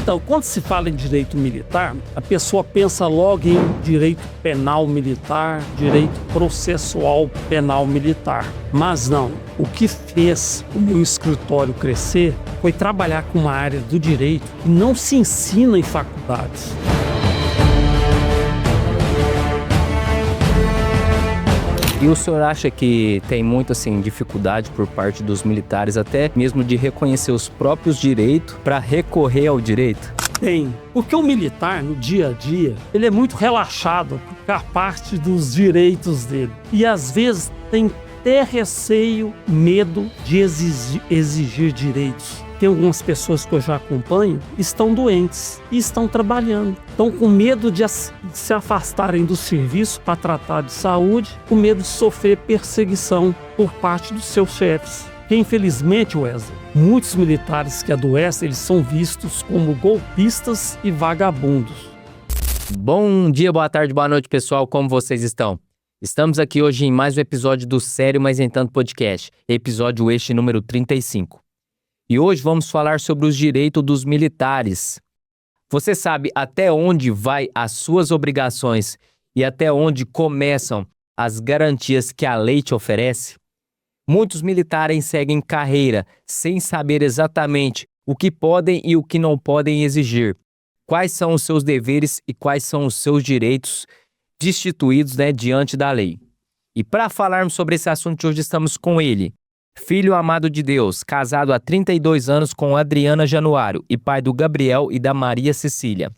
Então, quando se fala em direito militar, a pessoa pensa logo em direito penal militar, direito processual penal militar. Mas não, o que fez o meu escritório crescer foi trabalhar com uma área do direito que não se ensina em faculdades. E o senhor acha que tem muita dificuldade por parte dos militares, até mesmo de reconhecer os próprios direitos para recorrer ao direito? Tem, porque o militar, no dia a dia, ele é muito relaxado com a parte dos direitos dele. E às vezes tem até receio, medo de exigir direitos. Tem algumas pessoas que eu já acompanho, estão doentes e estão trabalhando. Estão com medo de se afastarem do serviço para tratar de saúde, com medo de sofrer perseguição por parte dos seus chefes. Porque, infelizmente, Wesley, muitos militares que adoecem, eles são vistos como golpistas e vagabundos. Bom dia, boa tarde, boa noite, pessoal. Como vocês estão? Estamos aqui hoje em mais um episódio do Sério Mas Nem Tanto Podcast, episódio este número 35. E hoje vamos falar sobre os direitos dos militares. Você sabe até onde vai as suas obrigações e até onde começam as garantias que a lei te oferece? Muitos militares seguem carreira sem saber exatamente o que podem e o que não podem exigir. Quais são os seus deveres e quais são os seus direitos destituídos, diante da lei. E para falarmos sobre esse assunto, hoje estamos com ele, filho amado de Deus, casado há 32 anos com Adriana Januário e pai do Gabriel e da Maria Cecília.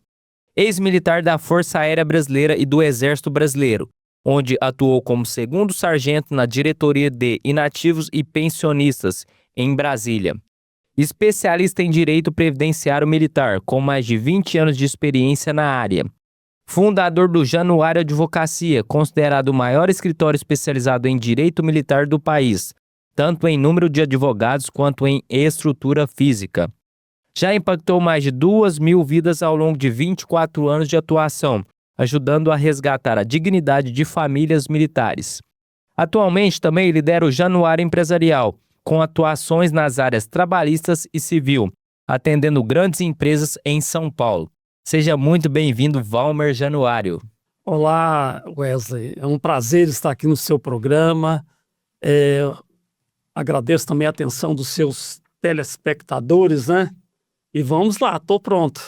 Ex-militar da Força Aérea Brasileira e do Exército Brasileiro, onde atuou como segundo sargento na diretoria de inativos e pensionistas, em Brasília. Especialista em direito previdenciário militar, com mais de 20 anos de experiência na área. Fundador do Januário Advocacia, considerado o maior escritório especializado em direito militar do país, tanto em número de advogados quanto em estrutura física. Já impactou mais de 2.000 vidas ao longo de 24 anos de atuação, ajudando a resgatar a dignidade de famílias militares. Atualmente também lidera o Januário Empresarial, com atuações nas áreas trabalhistas e civil, atendendo grandes empresas em São Paulo. Seja muito bem-vindo, Valmer Januário. Olá, Wesley. É um prazer estar aqui no seu programa. Agradeço também a atenção dos seus telespectadores, E vamos lá, estou pronto.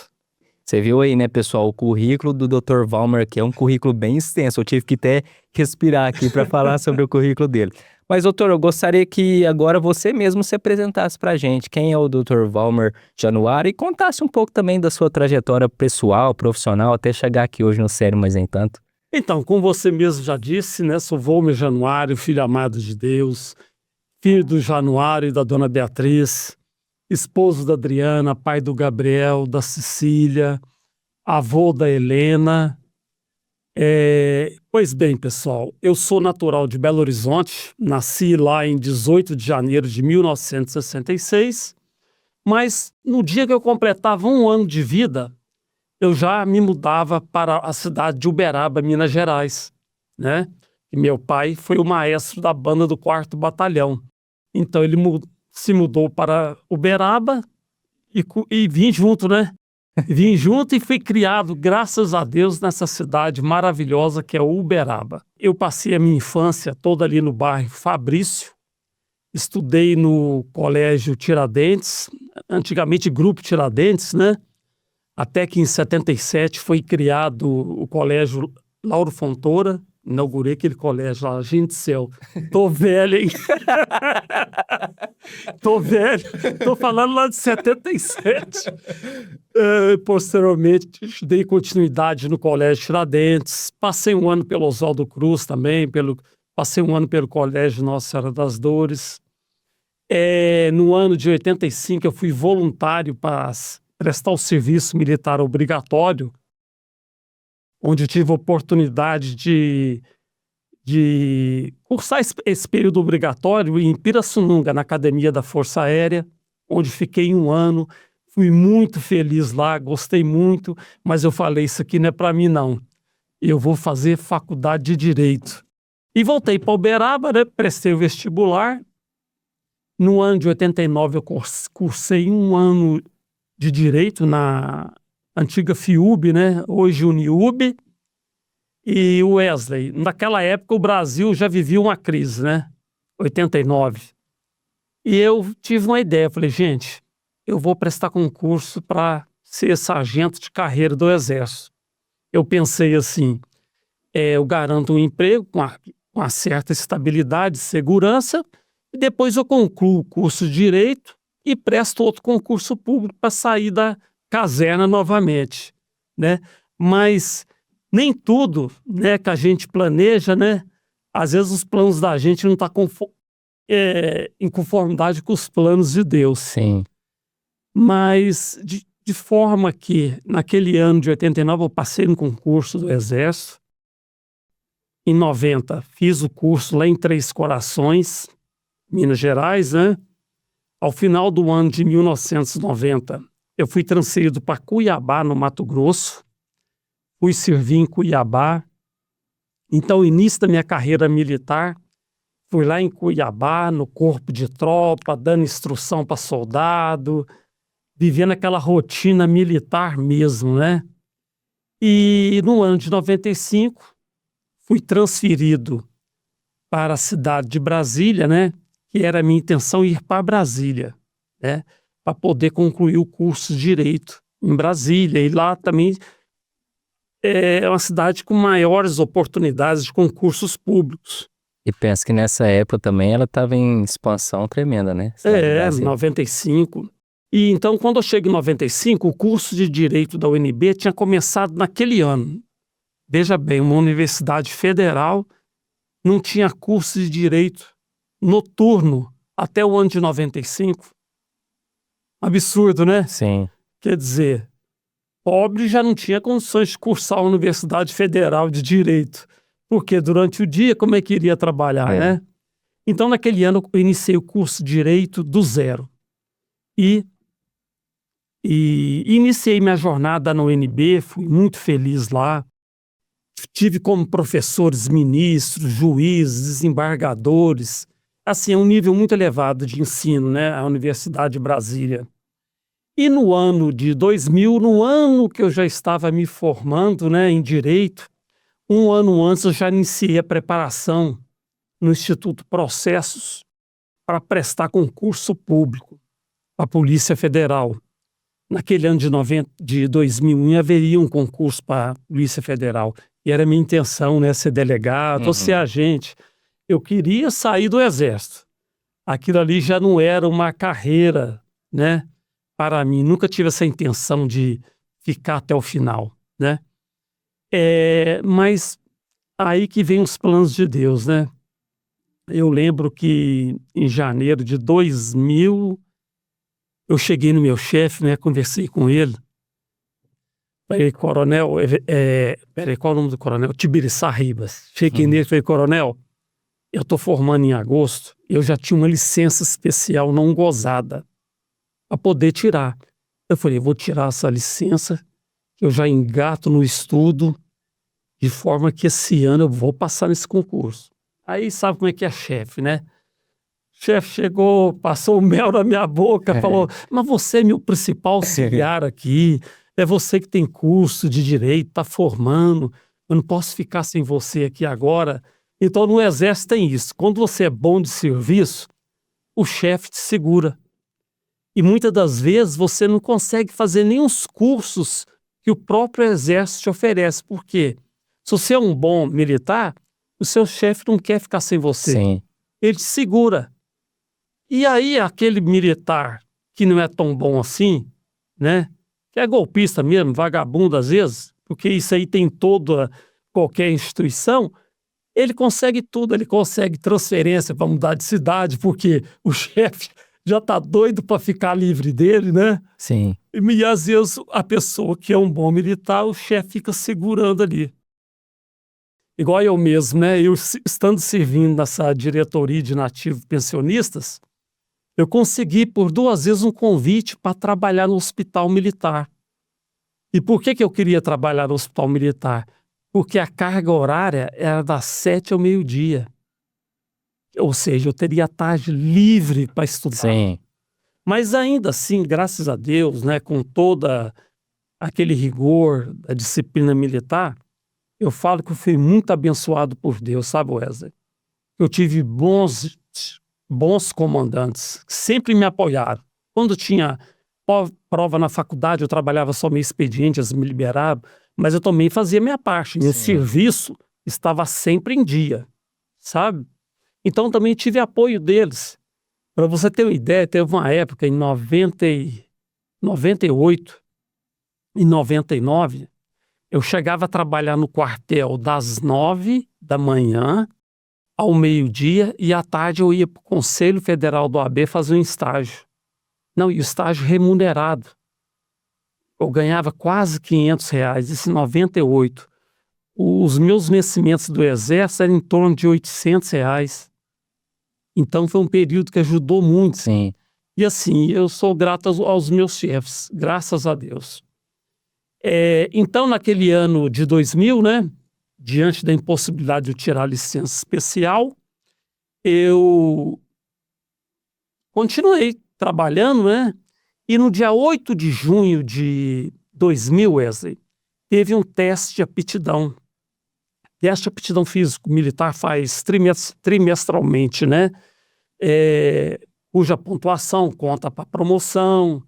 Você viu aí, pessoal, o currículo do Dr. Valmer, que é um currículo bem extenso. Eu tive que até respirar aqui para falar sobre o currículo dele. Mas, doutor, eu gostaria que agora você mesmo se apresentasse para a gente. Quem é o Dr. Valmer Januário e contasse um pouco também da sua trajetória pessoal, profissional, até chegar aqui hoje no Sério Mas Nem Tanto. Então, como você mesmo já disse, sou Valmer Januário, filho amado de Deus, filho do Januário e da dona Beatriz, esposo da Adriana, pai do Gabriel, da Cecília, avô da Helena. Pois bem, pessoal, eu sou natural de Belo Horizonte, nasci lá em 18 de janeiro de 1966, mas no dia que eu completava 1 ano de vida, eu já me mudava para a cidade de Uberaba, Minas Gerais, E meu pai foi o maestro da banda do 4º Batalhão. Então ele se mudou para Uberaba e vim junto, Vim junto e fui criado, graças a Deus, nessa cidade maravilhosa que é Uberaba. Eu passei a minha infância toda ali no bairro Fabrício, estudei no Colégio Tiradentes, antigamente Grupo Tiradentes, Até que em 77 foi criado o Colégio Lauro Fontoura. Inaugurei aquele colégio lá, gente do céu, tô velho, hein? Tô velho, tô falando lá de 77. Posteriormente, dei continuidade no Colégio Tiradentes, passei 1 ano pelo Oswaldo Cruz também, passei 1 ano pelo Colégio Nossa Senhora das Dores. No ano de 85, eu fui voluntário para prestar o serviço militar obrigatório, onde eu tive a oportunidade de cursar esse período obrigatório em Pirassununga, na Academia da Força Aérea, onde fiquei 1 ano, fui muito feliz lá, gostei muito, mas eu falei, isso aqui não é para mim não, eu vou fazer faculdade de Direito. E voltei para Uberaba, prestei o vestibular. No ano de 89 eu cursei 1 ano de Direito na antiga FIUB, né? Hoje UNIUB, e o Wesley. Naquela época o Brasil já vivia uma crise, né? 89. E eu tive uma ideia, falei, gente, eu vou prestar concurso para ser sargento de carreira do Exército. Eu pensei assim, eu garanto um emprego com uma certa estabilidade, segurança, e depois eu concluo o curso de Direito e presto outro concurso público para sair da caserna novamente, né? Mas nem tudo, né, que a gente planeja, né? Às vezes os planos da gente não estão em conformidade com os planos de Deus. Sim. Mas de forma que naquele ano de 89 eu passei no concurso do Exército. Em 90 fiz o curso lá em Três Corações, Minas Gerais, né? Ao final do ano de 1990 eu fui transferido para Cuiabá, no Mato Grosso. Fui servir em Cuiabá. Então, o início da minha carreira militar, fui lá em Cuiabá, no corpo de tropa, dando instrução para soldado, vivendo aquela rotina militar mesmo, né? E no ano de 95, fui transferido para a cidade de Brasília, né? Que era a minha intenção ir para Brasília, né? Para poder concluir o curso de Direito em Brasília. E lá também é uma cidade com maiores oportunidades de concursos públicos. E penso que nessa época também ela estava em expansão tremenda, né? 95. E então, quando eu chego em 95, o curso de Direito da UNB tinha começado naquele ano. Veja bem, uma universidade federal não tinha curso de Direito noturno até o ano de 95. Absurdo, né? Sim. Quer dizer, pobre já não tinha condições de cursar a Universidade Federal de Direito, porque durante o dia como é que iria trabalhar, né? Então, naquele ano eu iniciei o curso de Direito do zero. E iniciei minha jornada na UNB, fui muito feliz lá. Tive como professores ministros, juízes, desembargadores. Assim, é um nível muito elevado de ensino, né? A Universidade de Brasília. E no ano de 2000, no ano que eu já estava me formando, né, em Direito, um ano antes eu já iniciei a preparação no Instituto Processos para prestar concurso público para a Polícia Federal. Naquele ano de 2001 haveria um concurso para a Polícia Federal. E era minha intenção, né, ser delegado ou ser agente. Eu queria sair do Exército. Aquilo ali já não era uma carreira, né, para mim. Nunca tive essa intenção de ficar até o final, né? Mas aí que vem os planos de Deus, né? Eu lembro que em janeiro de 2000, eu cheguei no meu chefe, né? Conversei com ele. Falei, coronel, peraí, qual é o nome do coronel? Tibiriçá Ribas. Cheguei nele e falei, coronel, eu estou formando em agosto, eu já tinha uma licença especial não gozada para poder tirar. Eu falei, vou tirar essa licença, eu já engato no estudo, de forma que esse ano eu vou passar nesse concurso. Aí sabe como é que é chefe, né? O chefe chegou, passou o mel na minha boca, falou, mas você é meu principal auxiliar aqui, é você que tem curso de Direito, está formando, eu não posso ficar sem você aqui agora. Então no Exército tem isso, quando você é bom de serviço, o chefe te segura. E muitas das vezes você não consegue fazer nem os cursos que o próprio Exército te oferece. Por quê? Se você é um bom militar, o seu chefe não quer ficar sem você. Sim. Ele te segura. E aí aquele militar que não é tão bom assim, né? Que é golpista mesmo, vagabundo às vezes, porque isso aí tem toda qualquer instituição, ele consegue tudo, ele consegue transferência para mudar de cidade, porque o chefe já está doido para ficar livre dele, né? Sim. E às vezes a pessoa que é um bom militar, o chefe fica segurando ali. Igual eu mesmo, né? Eu estando servindo nessa diretoria de nativos pensionistas, eu consegui por 2 vezes um convite para trabalhar no hospital militar. E por que eu queria trabalhar no hospital militar? Porque a carga horária era das 7 ao meio-dia. Ou seja, eu teria a tarde livre para estudar. Sim. Mas ainda assim, graças a Deus, né, com toda aquele rigor da disciplina militar, eu falo que eu fui muito abençoado por Deus, sabe, Wesley? Eu tive bons comandantes que sempre me apoiaram. Quando tinha prova na faculdade, eu trabalhava só meio expediente, eles me liberavam, mas eu também fazia minha parte. Meu serviço estava sempre em dia, sabe? Então também tive apoio deles. Para você ter uma ideia, teve uma época em 98 e 99, eu chegava a trabalhar no quartel das 9 da manhã ao meio-dia e à tarde eu ia para o Conselho Federal do OAB fazer um estágio. Não, e o estágio remunerado. Eu ganhava quase R$ 500, isso em 98. Os meus vencimentos do Exército eram em torno de R$ 800. Então foi um período que ajudou muito. Sim. E assim, eu sou grato aos meus chefes, graças a Deus. Então, naquele ano de 2000, né, diante da impossibilidade de eu tirar a licença especial, eu continuei trabalhando, né? E no dia 8 de junho de 2000, Wesley, teve um teste de aptidão. Teste de aptidão físico-militar faz trimestralmente, né? Cuja pontuação conta para promoção.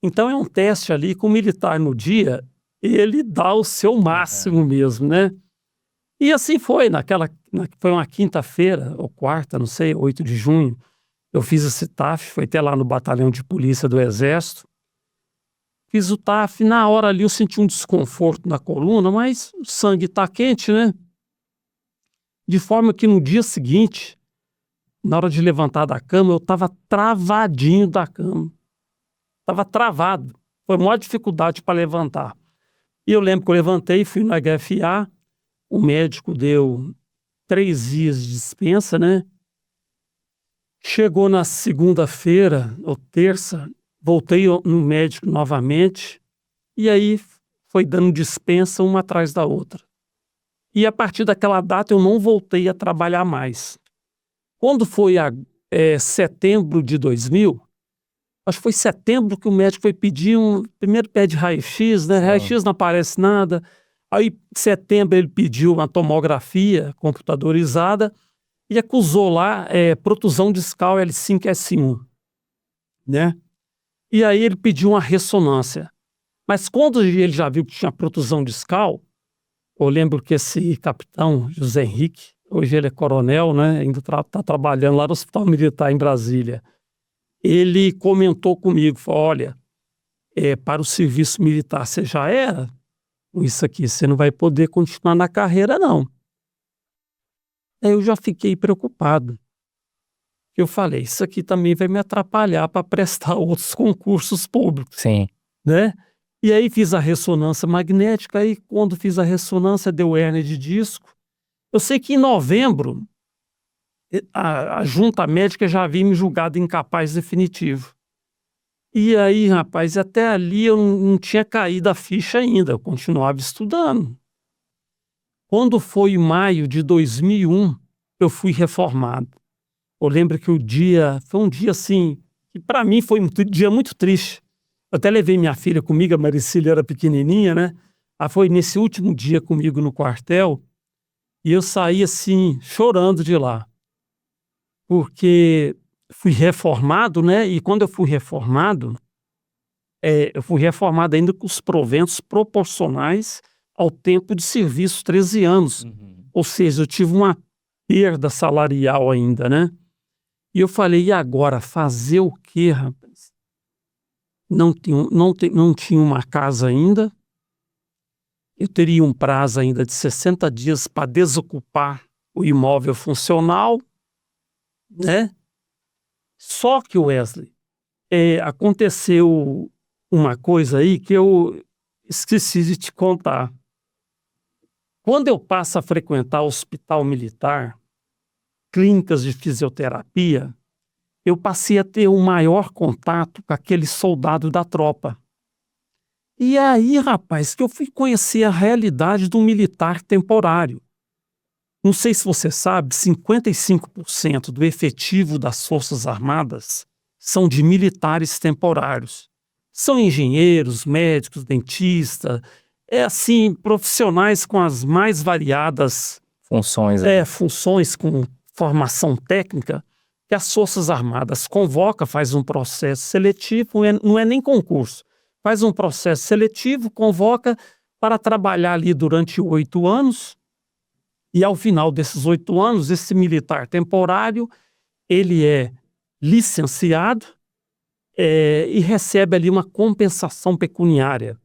Então é um teste ali que o militar no dia, ele dá o seu máximo mesmo, né? E assim foi, foi uma quinta-feira, ou quarta, não sei, 8 de junho, eu fiz esse TAF, foi até lá no batalhão de polícia do Exército. Fiz o TAF, na hora ali eu senti um desconforto na coluna, mas o sangue tá quente, né? De forma que no dia seguinte, na hora de levantar da cama, eu estava travadinho da cama. Estava travado. Foi a maior dificuldade para levantar. E eu lembro que eu levantei, fui no HFA, o médico deu 3 dias de dispensa, né? Chegou na segunda-feira, ou terça, voltei no médico novamente, e aí foi dando dispensa uma atrás da outra. E a partir daquela data eu não voltei a trabalhar mais. Quando foi setembro de 2000, acho que foi setembro que o médico foi pedir primeiro pede raio-x, né? Raio-x não aparece nada. Aí em setembro ele pediu uma tomografia computadorizada e acusou lá protusão discal L5, S1, né? E aí ele pediu uma ressonância. Mas quando ele já viu que tinha protusão discal, eu lembro que esse capitão, José Henrique, hoje ele é coronel, né? Ainda está trabalhando lá no Hospital Militar em Brasília. Ele comentou comigo, falou, olha, para o serviço militar você já era? Com isso aqui, você não vai poder continuar na carreira, não. Aí eu já fiquei preocupado. Eu falei, isso aqui também vai me atrapalhar para prestar outros concursos públicos. Sim. Né? E aí fiz a ressonância magnética, aí quando fiz a ressonância deu hérnia de disco. Eu sei que em novembro a junta médica já havia me julgado incapaz definitivo. E aí, rapaz, até ali eu não tinha caído a ficha ainda, eu continuava estudando. Quando foi em maio de 2001, eu fui reformado. Eu lembro que foi um dia assim, que para mim foi um dia muito triste. Eu até levei minha filha comigo, a Maricília era pequenininha, né? Ela foi nesse último dia comigo no quartel e eu saí assim, chorando de lá. Porque fui reformado, né? E quando eu fui reformado ainda com os proventos proporcionais ao tempo de serviço, 13 anos. Ou seja, eu tive uma perda salarial ainda, né? E eu falei, e agora, fazer o quê, rapaz? Não tinha uma casa ainda. Eu teria um prazo ainda de 60 dias para desocupar o imóvel funcional, né? Só que, Wesley, aconteceu uma coisa aí que eu esqueci de te contar. Quando eu passo a frequentar o hospital militar, clínicas de fisioterapia, eu passei a ter um maior contato com aquele soldado da tropa. E aí, rapaz, que eu fui conhecer a realidade do militar temporário. Não sei se você sabe, 55% do efetivo das Forças Armadas são de militares temporários. São engenheiros, médicos, dentistas, assim, profissionais com as mais variadas Funções. funções com formação técnica, que as Forças Armadas convoca, faz um processo seletivo, não é nem concurso, faz um processo seletivo, convoca para trabalhar ali durante 8 anos, e ao final desses 8 anos, esse militar temporário, ele é licenciado e recebe ali uma compensação pecuniária,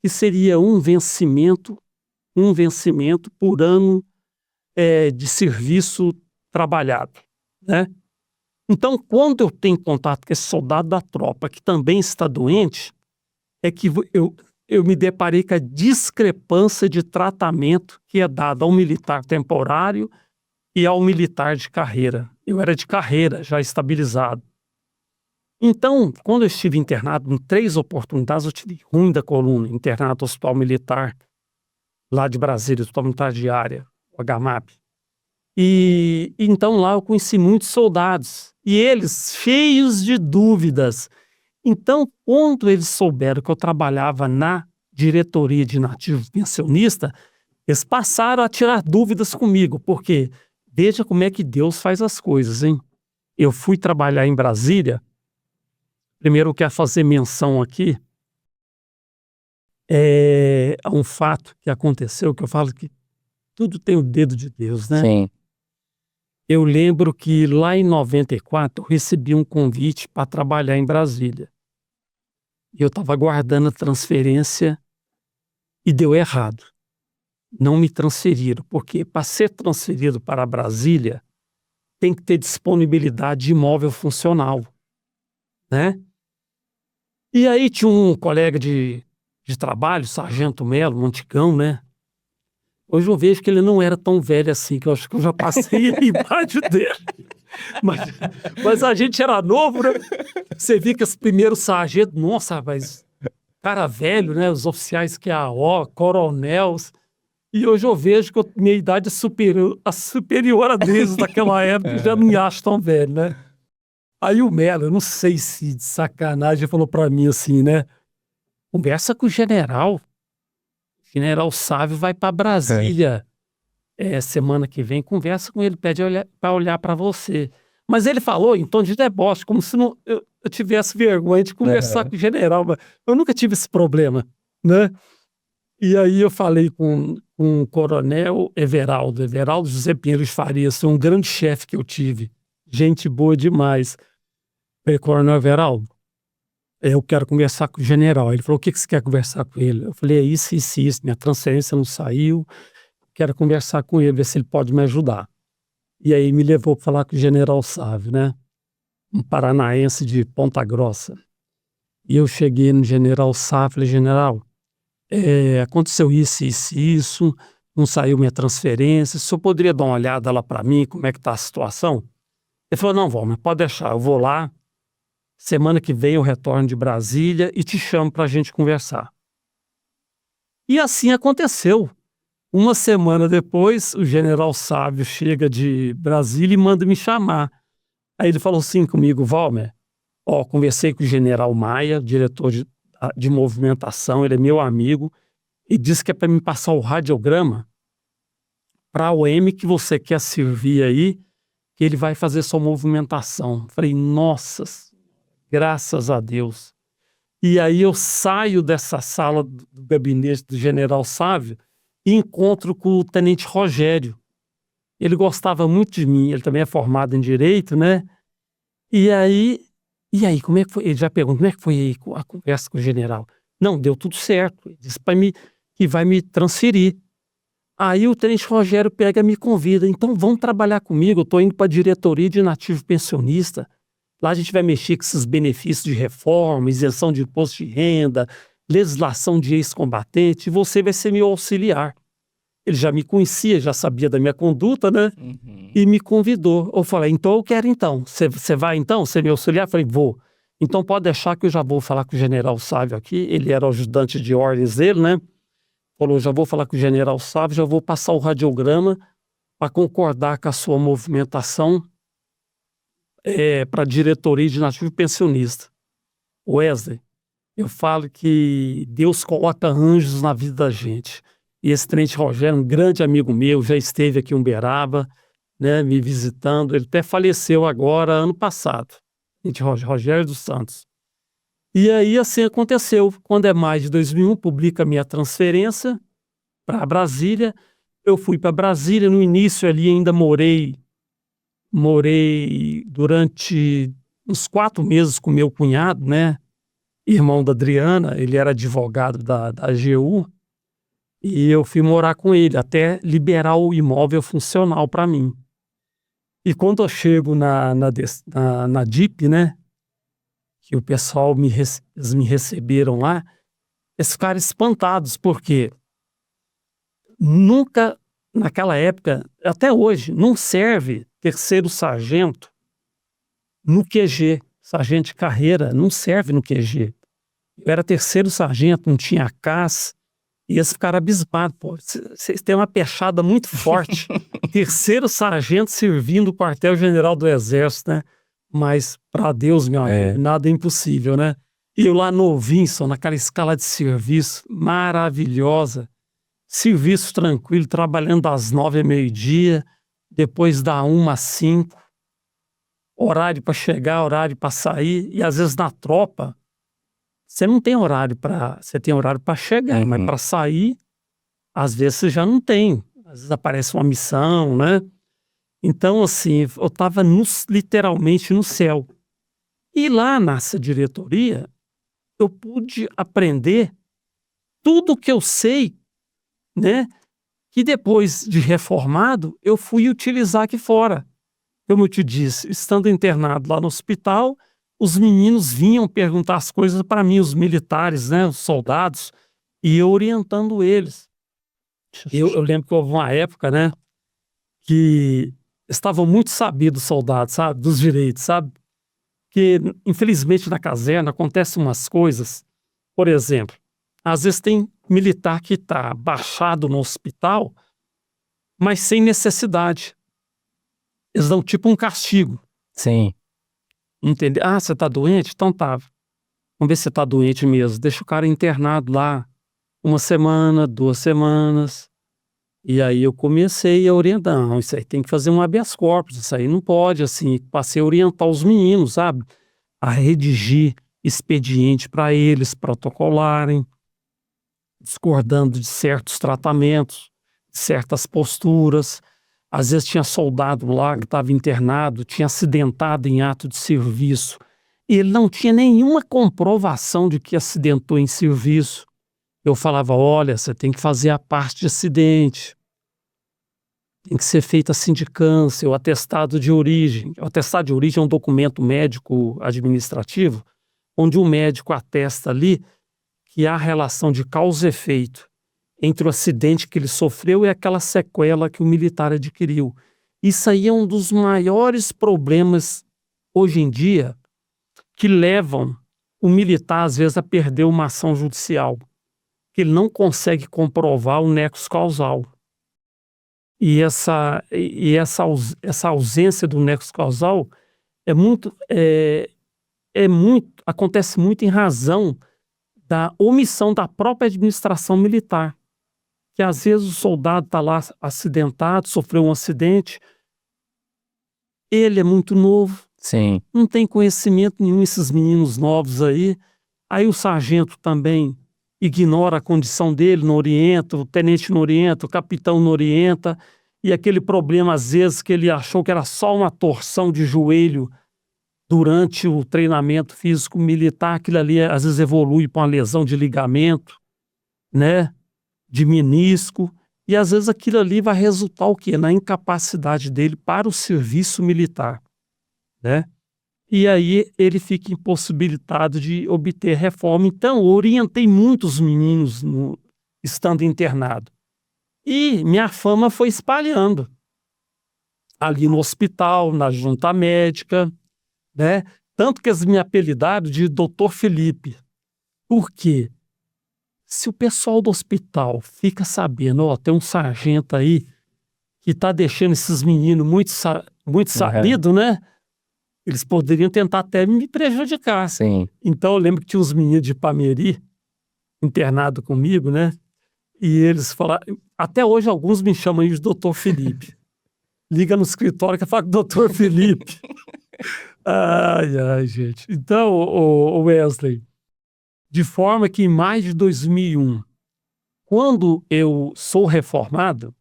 que seria um vencimento por ano de serviço trabalhado, né? Então, quando eu tenho contato com esse soldado da tropa, que também está doente, é que eu me deparei com a discrepância de tratamento que é dado ao militar temporário e ao militar de carreira. Eu era de carreira, já estabilizado. Então, quando eu estive internado em 3 oportunidades, eu tive ruim da coluna, internado no Hospital Militar, lá de Brasília, Hospital Militar Diária, o HMAP. E então lá eu conheci muitos soldados, e eles cheios de dúvidas. Então, quando eles souberam que eu trabalhava na diretoria de nativo pensionista, eles passaram a tirar dúvidas comigo, porque veja como é que Deus faz as coisas, hein? Eu fui trabalhar em Brasília. Primeiro eu quero fazer menção aqui a um fato que aconteceu, que eu falo que tudo tem o dedo de Deus, né? Sim. Eu lembro que lá em 94 eu recebi um convite para trabalhar em Brasília. E eu estava aguardando a transferência e deu errado. Não me transferiram, porque para ser transferido para Brasília tem que ter disponibilidade de imóvel funcional, né? E aí tinha um colega de trabalho, Sargento Melo, Monticão, né? Hoje eu vejo que ele não era tão velho assim, que eu acho que eu já passei a idade dele. Mas a gente era novo, né? Você via que os primeiros sargentos, nossa, mas cara velho, né? Os oficiais que é AO, coronéis. E hoje eu vejo que minha idade é superior a deles daquela época, eu já não me acho tão velho, né? Aí o Melo, eu não sei se de sacanagem, falou pra mim assim, né? Conversa com o general. General Sávio vai para Brasília semana que vem, conversa com ele, pede para olhar para você. Mas ele falou em tom de deboche, como se eu tivesse vergonha de conversar com o general, mas eu nunca tive esse problema, né? E aí eu falei com o coronel Everaldo José Pinheiro de Farias, um grande chefe que eu tive, gente boa demais. Falei, coronel Everaldo, eu quero conversar com o general. Ele falou, o que você quer conversar com ele? Eu falei, é isso, minha transferência não saiu, quero conversar com ele, ver se ele pode me ajudar. E aí me levou para falar com o general Sávio, né? Um paranaense de Ponta Grossa. E eu cheguei no general Sávio, falei, general, aconteceu isso, não saiu minha transferência, o senhor poderia dar uma olhada lá para mim, como é que está a situação? Ele falou, não, Valmer, pode deixar, eu vou lá, semana que vem eu retorno de Brasília e te chamo para a gente conversar. E assim aconteceu. Uma semana depois, o general Sávio chega de Brasília e manda me chamar. Aí ele falou assim comigo, Valmer, conversei com o general Maia, diretor de movimentação, ele é meu amigo, e disse que é para me passar o radiograma para a OM que você quer servir aí, que ele vai fazer sua movimentação. Falei, nossa, graças a Deus. E aí eu saio dessa sala do gabinete do general Sávio e encontro com o tenente Rogério. Ele gostava muito de mim, ele também é formado em Direito, né? E aí, como é que foi? Ele já perguntou, como é que foi aí a conversa com o general? Não, deu tudo certo. Ele disse para mim que vai me transferir. Aí o tenente Rogério pega e me convida. Então vamos trabalhar comigo, eu estou indo para a diretoria de nativo pensionista. Lá a gente vai mexer com esses benefícios de reforma, isenção de imposto de renda, legislação de ex-combatente, e você vai ser meu auxiliar. Ele já me conhecia, já sabia da minha conduta, né? Uhum. E me convidou. Eu falei, então eu quero então. Você vai então? Você é meu auxiliar? Eu falei, vou. Então pode deixar que eu já vou falar com o general Sávio aqui. Ele era o ajudante de ordens dele, né? Falou, já vou falar com o general Sávio, já vou passar o radiograma para concordar com a sua movimentação para a diretoria de nativo pensionista. Wesley, eu falo que Deus coloca anjos na vida da gente. E esse Tenente Rogério, um grande amigo meu, já esteve aqui em Uberaba, né, me visitando. Ele até faleceu agora, ano passado. Tenente Rogério dos Santos. E aí assim aconteceu. Quando é maio de 2001, publica a minha transferência para Brasília. Eu fui para Brasília. No início ali ainda morei durante uns 4 meses com meu cunhado, né? Irmão da Adriana, ele era advogado da AGU, e eu fui morar com ele até liberar o imóvel funcional para mim. E quando eu chego na DIP, né, que o pessoal eles me receberam lá, eles ficaram espantados, porque nunca, naquela época, até hoje, não serve terceiro sargento no QG. Sargento de carreira não serve no QG. Eu era terceiro sargento, não tinha CAS, e eles ficaram abismados. Pô, vocês têm uma pechada muito forte. Terceiro sargento servindo o quartel-general do Exército, né? Mas, para Deus, meu amigo, nada é impossível, né? E eu lá novinho, só naquela escala de serviço maravilhosa, serviço tranquilo, trabalhando das 9 ao meio-dia, depois da 1 às 5, horário para chegar, horário para sair, e às vezes na tropa, você não tem horário para... Você tem horário para chegar, mas para sair, às vezes você já não tem. Às vezes aparece uma missão, né? Então, assim, eu estava literalmente no céu. E lá nessa diretoria, eu pude aprender tudo que eu sei, né? Que depois de reformado, eu fui utilizar aqui fora. Como eu te disse, estando internado lá no hospital, os meninos vinham perguntar as coisas para mim, os militares, né, os soldados, e eu orientando eles. Eu lembro que houve uma época, né, que estavam muito sabidos os soldados, sabe, dos direitos, sabe? Que, infelizmente, na caserna acontecem umas coisas. Por exemplo, às vezes tem militar que está baixado no hospital, mas sem necessidade. Eles dão tipo um castigo. Sim. Entendeu? Ah, você tá doente? Então tá. Vamos ver se você tá doente mesmo. Deixa o cara internado lá 1 semana, 2 semanas. E aí eu comecei a orientar. Não, isso aí tem que fazer um habeas corpus. Isso aí não pode, assim. Passei a orientar os meninos, sabe? A redigir expediente para eles protocolarem, discordando de certos tratamentos, de certas posturas. Às vezes tinha soldado lá que estava internado, tinha acidentado em ato de serviço. Ele não tinha nenhuma comprovação de que acidentou em serviço. Eu falava, olha, você tem que fazer a parte de acidente. Tem que ser feita a sindicância, o atestado de origem. O atestado de origem é um documento médico administrativo, onde o médico atesta ali que há relação de causa e efeito entre o acidente que ele sofreu e aquela sequela que o militar adquiriu. Isso aí é um dos maiores problemas hoje em dia que levam o militar, às vezes, a perder uma ação judicial, que ele não consegue comprovar o nexo causal. E essa ausência do nexo causal acontece muito em razão da omissão da própria administração militar. Que às vezes o soldado está lá acidentado, sofreu um acidente, ele é muito novo, Sim. não tem conhecimento nenhum, esses meninos novos aí o sargento também ignora a condição dele, não orienta, o tenente não orienta, o capitão não orienta, e aquele problema às vezes que ele achou que era só uma torção de joelho durante o treinamento físico militar, aquilo ali às vezes evolui para uma lesão de ligamento, né? De menisco, e às vezes aquilo ali vai resultar o quê? Na incapacidade dele para o serviço militar, né? E aí ele fica impossibilitado de obter reforma. Então, eu orientei muitos meninos estando internado. E minha fama foi espalhando. Ali no hospital, na junta médica, né? Tanto que eles me apelidaram de Dr. Felipe. Por quê? Se o pessoal do hospital fica sabendo, ó, tem um sargento aí que tá deixando esses meninos muito sabido, né? eles poderiam tentar até me prejudicar. Sim. Então eu lembro que tinha uns meninos de Ipameri internado comigo, né? E eles falaram, até hoje alguns me chamam aí de Dr. Felipe. Liga no escritório que fala com o Dr. Felipe. Ai, gente. Então, o Wesley, de forma que em maio de 2001, quando eu sou reformado,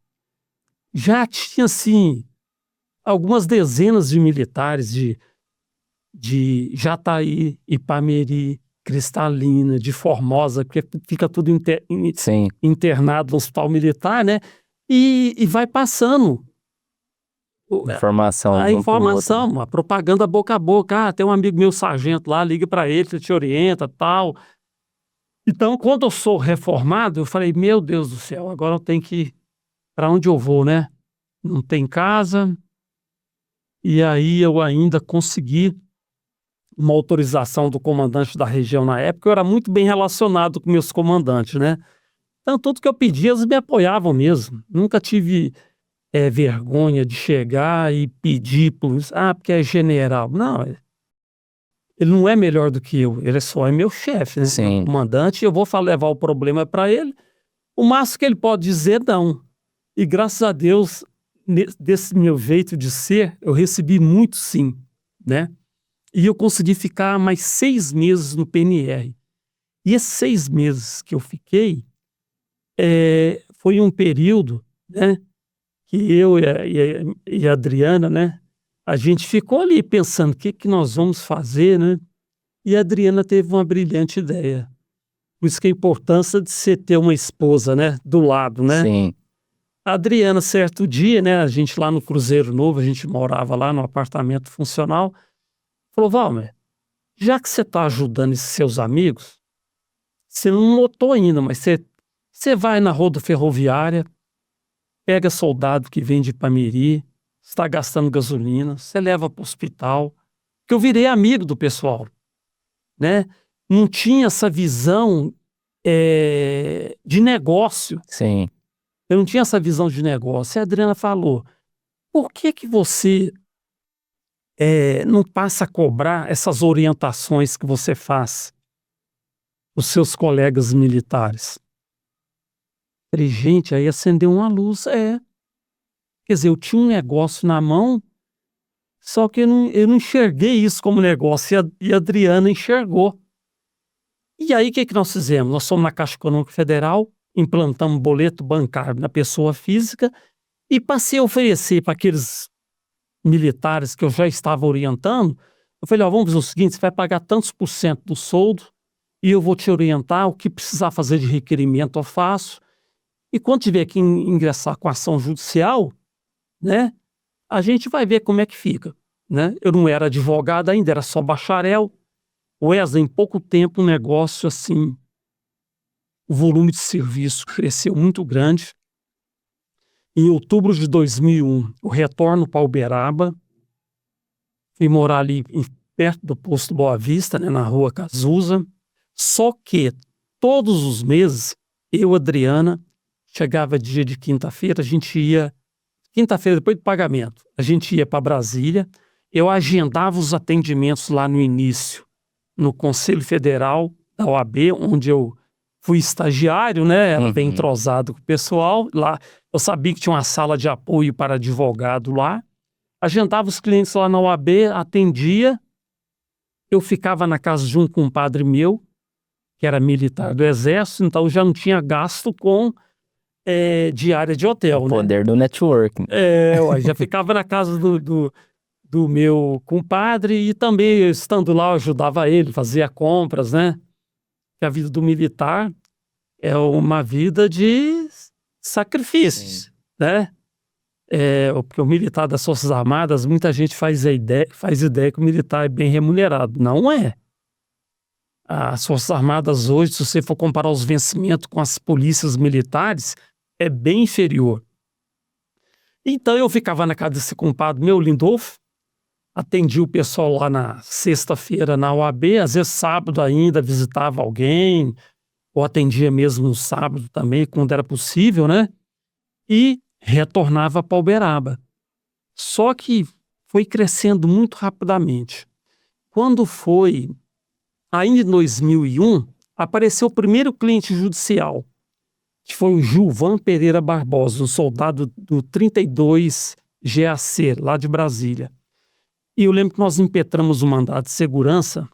já tinha, assim, algumas dezenas de militares de Jataí, Ipameri, Cristalina, de Formosa, porque fica tudo Sim. internado no hospital militar, né? E vai passando Informação. a informação, a propaganda boca a boca. Tem um amigo meu, sargento lá, liga para ele, ele te orienta, tal. Então, quando eu sou reformado, eu falei, meu Deus do céu, agora eu tenho que ir para onde eu vou, né? Não tem casa. E aí eu ainda consegui uma autorização do comandante da região na época. Eu era muito bem relacionado com meus comandantes, né? Então, tudo que eu pedia, eles me apoiavam mesmo. Nunca tive vergonha de chegar e pedir porque é general. Não, ele não é melhor do que eu, ele só é meu chefe, né? Sim. Meu comandante, eu vou levar o problema para ele. O máximo que ele pode dizer, não. E graças a Deus, desse meu jeito de ser, eu recebi muito sim, né? E eu consegui ficar mais 6 meses no PNR. E esses 6 meses que eu fiquei, foi um período, né, que eu e a Adriana, né, a gente ficou ali pensando o que nós vamos fazer, né? E a Adriana teve uma brilhante ideia. Por isso que a importância de você ter uma esposa, né, do lado, né? Sim. A Adriana, certo dia, né, a gente lá no Cruzeiro Novo, a gente morava lá no apartamento funcional, falou, Valmer, já que você está ajudando esses seus amigos, você não notou ainda, mas você vai na roda ferroviária, pega soldado que vem de Ipameri, está gastando gasolina, você leva para o hospital, que eu virei amigo do pessoal, né? Não tinha essa visão de negócio. Sim. Eu não tinha essa visão de negócio. E a Adriana falou, por que você não passa a cobrar essas orientações que você faz os seus colegas militares? Falei, gente, aí acendeu uma luz. Quer dizer, eu tinha um negócio na mão, só que eu não enxerguei isso como negócio, e a Adriana enxergou. E aí, o que nós fizemos? Nós fomos na Caixa Econômica Federal, implantamos boleto bancário na pessoa física e passei a oferecer para aqueles militares que eu já estava orientando. Eu falei, vamos fazer o seguinte, você vai pagar tantos por cento do soldo e eu vou te orientar o que precisar fazer de requerimento eu faço. E quando tiver que ingressar com ação judicial, né, a gente vai ver como é que fica, né? Eu não era advogado ainda, era só bacharel. Wesley, em pouco tempo, o negócio, assim, o volume de serviço cresceu muito grande. Em outubro de 2001, eu retorno para Uberaba, fui morar ali perto do posto Boa Vista, né, na rua Cazuza. Só que todos os meses, eu, Adriana, chegava dia de quinta-feira, a gente ia, quinta-feira depois do pagamento, a gente ia para Brasília, eu agendava os atendimentos lá no início, no Conselho Federal da OAB, onde eu fui estagiário, né, era bem entrosado com o pessoal. Lá eu sabia que tinha uma sala de apoio para advogado lá. Agendava os clientes lá na OAB, atendia. Eu ficava na casa de um compadre meu, que era militar do Exército, então eu já não tinha gasto com diária de hotel. O poder do network. Já ficava na casa do meu compadre e também, estando lá, eu ajudava ele, fazia compras, né? Que a vida do militar é uma vida de sacrifícios, Sim. né? Porque o militar das Forças Armadas, muita gente faz ideia que o militar é bem remunerado. Não é. As Forças Armadas hoje, se você for comparar os vencimentos com as polícias militares, é bem inferior. Então eu ficava na casa desse compadre meu, Lindolfo, atendi o pessoal lá na sexta-feira na OAB, às vezes sábado ainda visitava alguém, ou atendia mesmo no sábado também, quando era possível, né? E retornava para Uberaba. Só que foi crescendo muito rapidamente. Quando foi, ainda em 2001, apareceu o primeiro cliente judicial, que foi o Gilvan Pereira Barbosa, um soldado do 32 GAC, lá de Brasília. E eu lembro que nós impetramos o mandado de segurança.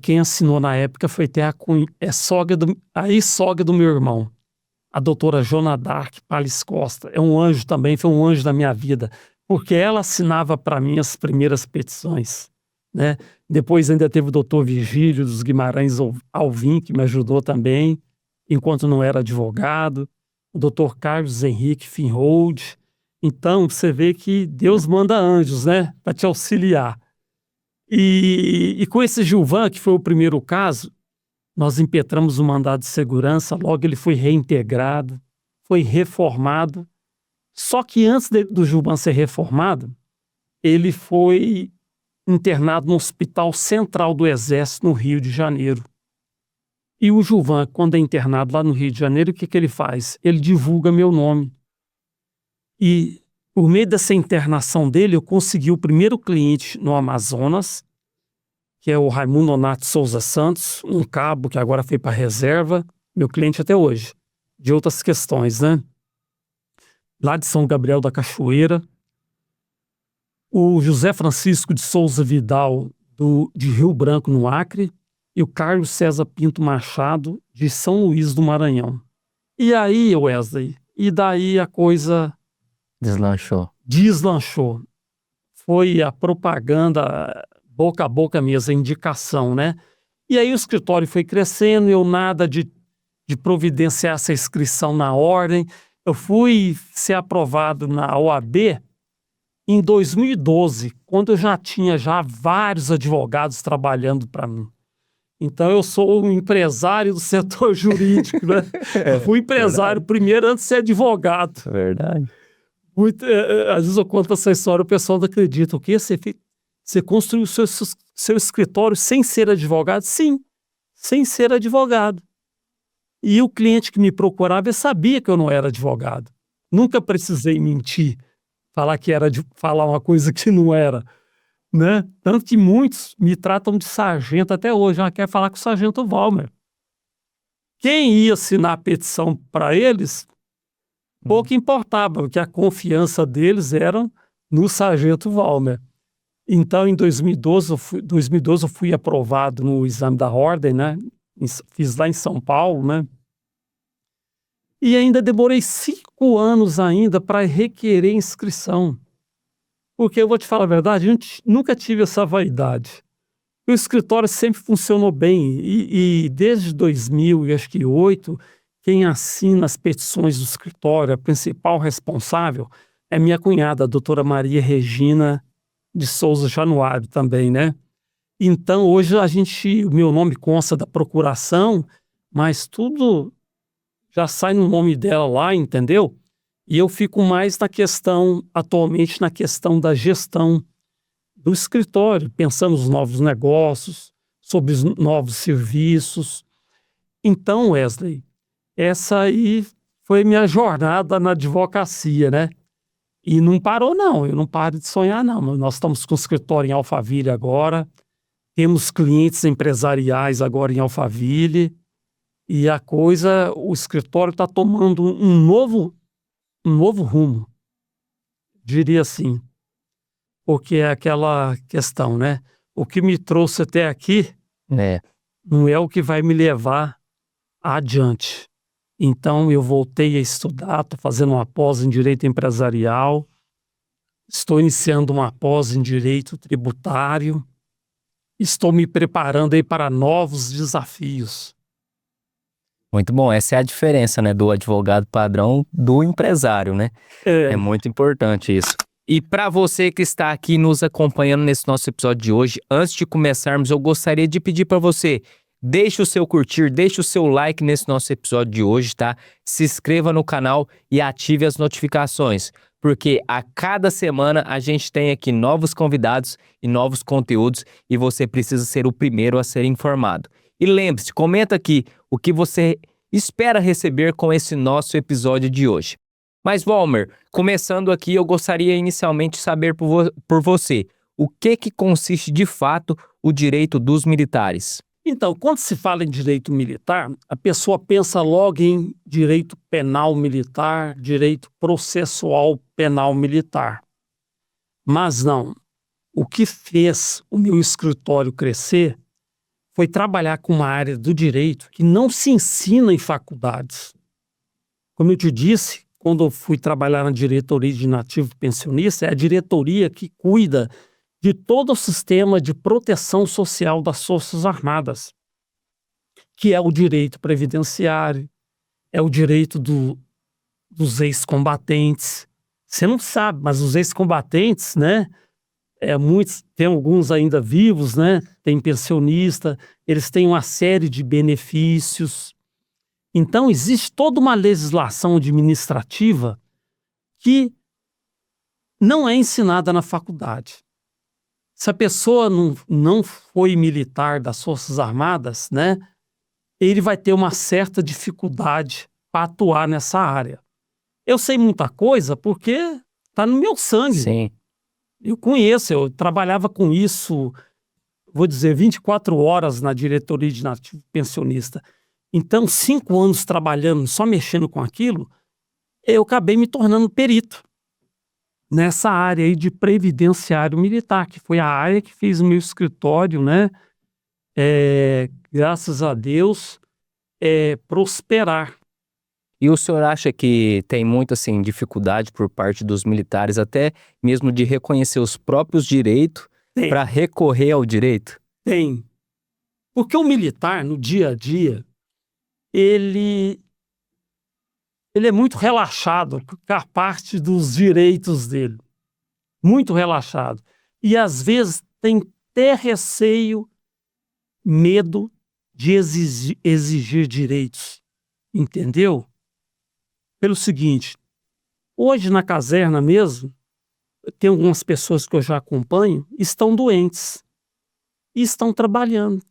Quem assinou na época foi até a ex-sogra do meu irmão, a doutora Jona Dark Palles Costa. É um anjo também, foi um anjo da minha vida, porque ela assinava para mim as primeiras petições, né? Depois ainda teve o doutor Virgílio dos Guimarães Alvim, que me ajudou também, enquanto não era advogado, o doutor Carlos Henrique Finhold. Então, você vê que Deus manda anjos, né, para te auxiliar. E com esse Gilvan, que foi o primeiro caso, nós impetramos o mandado de segurança, logo ele foi reintegrado, foi reformado. Só que antes do Gilvan ser reformado, ele foi internado no Hospital Central do Exército, no Rio de Janeiro. E o Gilvan, quando é internado lá no Rio de Janeiro, o que ele faz? Ele divulga meu nome. E por meio dessa internação dele, eu consegui o primeiro cliente no Amazonas, que é o Raimundo Nonato Souza Santos, um cabo que agora foi para a reserva, meu cliente até hoje, de outras questões, né? Lá de São Gabriel da Cachoeira. O José Francisco de Souza Vidal, de Rio Branco, no Acre, e o Carlos César Pinto Machado, de São Luís do Maranhão. E aí, Wesley, e daí a coisa deslanchou. Foi a propaganda, boca a boca mesmo, a indicação, né? E aí o escritório foi crescendo, eu nada de providenciar essa inscrição na ordem. Eu fui ser aprovado na OAB em 2012, quando eu já tinha vários advogados trabalhando para mim. Então eu sou um empresário do setor jurídico, né? Fui empresário primeiro antes de ser advogado. Verdade. Às vezes eu conto essa história, o pessoal não acredita. O quê? Você construiu seu escritório sem ser advogado? Sim, sem ser advogado. E o cliente que me procurava, ele sabia que eu não era advogado. Nunca precisei mentir, falar uma coisa que não era, né? Tanto que muitos me tratam de sargento até hoje. Quer falar com o sargento Valmer. Quem ia assinar a petição para eles, pouco importava, porque a confiança deles era no sargento Valmer. Então, em 2012 eu fui aprovado no exame da ordem, né? Fiz lá em São Paulo, né? E ainda demorei 5 anos ainda para requerer inscrição. Porque eu vou te falar a verdade, eu nunca tive essa vaidade. O escritório sempre funcionou bem e desde 2008, quem assina as petições do escritório, a principal responsável, é minha cunhada, a doutora Maria Regina de Souza Januário também, né? Então, hoje o meu nome consta da procuração, mas tudo já sai no nome dela lá, entendeu? E eu fico mais atualmente na questão da gestão do escritório, pensando nos novos negócios, sobre os novos serviços. Então, Wesley, essa aí foi minha jornada na advocacia, né? E não parou, não. Eu não paro de sonhar, não. Nós estamos com o escritório em Alphaville agora, temos clientes empresariais agora em Alphaville, e o escritório está tomando um novo rumo, diria assim, porque é aquela questão, né? O que me trouxe até aqui não é o que vai me levar adiante. Então eu voltei a estudar, estou fazendo uma pós em Direito Empresarial, estou iniciando uma pós em Direito Tributário, estou me preparando aí para novos desafios. Muito bom, essa é a diferença, né, do advogado padrão do empresário, né? É muito importante isso. E para você que está aqui nos acompanhando nesse nosso episódio de hoje, antes de começarmos, eu gostaria de pedir para você, deixe o seu curtir, deixe o seu like nesse nosso episódio de hoje, tá? Se inscreva no canal e ative as notificações, porque a cada semana a gente tem aqui novos convidados e novos conteúdos e você precisa ser o primeiro a ser informado. E lembre-se, comenta aqui o que você espera receber com esse nosso episódio de hoje. Mas, Walmer, começando aqui, eu gostaria inicialmente de saber por você, o que consiste de fato o direito dos militares? Então, quando se fala em direito militar, a pessoa pensa logo em direito penal militar, direito processual penal militar. Mas não. O que fez o meu escritório crescer foi trabalhar com uma área do direito que não se ensina em faculdades. Como eu te disse, quando eu fui trabalhar na diretoria de nativo pensionista, é a diretoria que cuida de todo o sistema de proteção social das Forças Armadas, que é o direito previdenciário, é o direito dos ex-combatentes. Você não sabe, mas os ex-combatentes, né? Muitos, tem alguns ainda vivos, né? Tem pensionista, eles têm uma série de benefícios. Então, existe toda uma legislação administrativa que não é ensinada na faculdade. Se a pessoa não foi militar das Forças Armadas, né? Ele vai ter uma certa dificuldade para atuar nessa área. Eu sei muita coisa porque está no meu sangue. Sim. Eu conheço, eu trabalhava com isso, vou dizer, 24 horas na diretoria de nativo pensionista. Então, 5 anos trabalhando, só mexendo com aquilo, eu acabei me tornando perito nessa área aí de previdenciário militar, que foi a área que fez o meu escritório, né? Graças a Deus, prosperar. E o senhor acha que tem muita assim, dificuldade por parte dos militares, até mesmo de reconhecer os próprios direitos para recorrer ao direito? Tem. Porque o militar, no dia a dia, ele é muito relaxado com a parte dos direitos dele. Muito relaxado. E às vezes tem até receio, medo de exigir direitos. Entendeu? Pelo seguinte, hoje na caserna mesmo, tem algumas pessoas que eu já acompanho, estão doentes e estão trabalhando.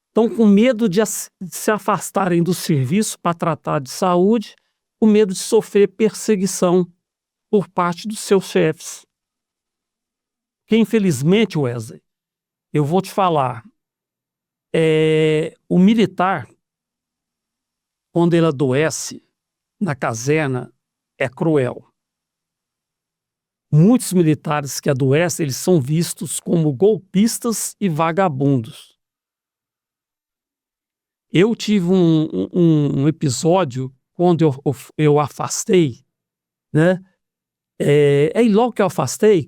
Estão com medo de se afastarem do serviço para tratar de saúde, com medo de sofrer perseguição por parte dos seus chefes. Que infelizmente, Wesley, eu vou te falar, o militar, quando ele adoece na caserna, é cruel. Muitos militares que adoecem, eles são vistos como golpistas e vagabundos. Eu tive um episódio quando eu afastei, né? E logo que eu afastei,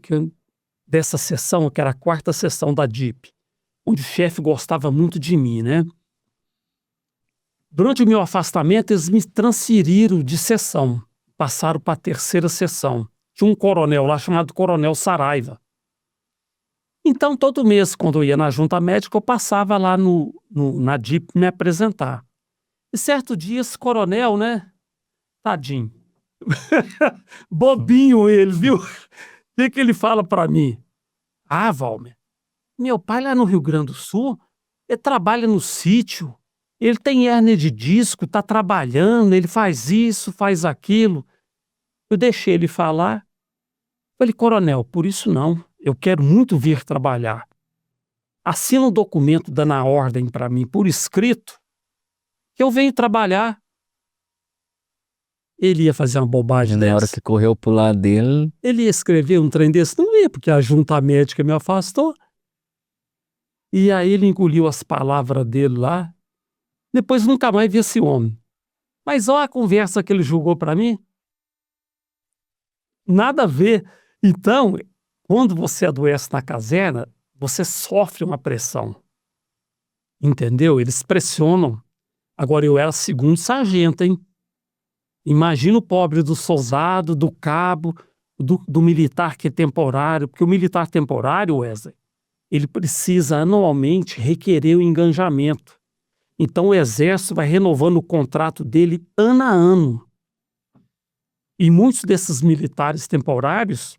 dessa sessão, que era a 4ª sessão da DIP, onde o chefe gostava muito de mim, né? Durante o meu afastamento, eles me transferiram de sessão, passaram para a 3ª sessão. Tinha um coronel lá chamado Coronel Saraiva. Então, todo mês, quando eu ia na junta médica, eu passava lá na DIP me apresentar. E certo dia, esse coronel, né? Tadinho. Bobinho ele, viu? O que ele fala para mim? Ah, Walmer, meu pai lá no Rio Grande do Sul, ele trabalha no sítio, ele tem hérnia de disco, tá trabalhando, ele faz isso, faz aquilo. Eu deixei ele falar. Falei, coronel, por isso não, eu quero muito vir trabalhar. Assina um documento dando a ordem para mim por escrito, que eu venho trabalhar. Ele ia fazer uma bobagem Na hora dessa. que correu pro lado dele, Ele ia escrever um trem desse? Não ia, porque a junta médica me afastou. E aí ele engoliu as palavras dele lá. Depois nunca mais vi esse homem. Mas olha a conversa que ele jogou para mim. Nada a ver. Então, quando você adoece na caserna, você sofre uma pressão. Entendeu? Eles pressionam. Agora, eu era 2º sargento, hein? Imagina o pobre do soldado, do cabo, do militar que é temporário, porque o militar temporário, Wesley, ele precisa anualmente requerer o engajamento. Então o Exército vai renovando o contrato dele ano a ano. E muitos desses militares temporários,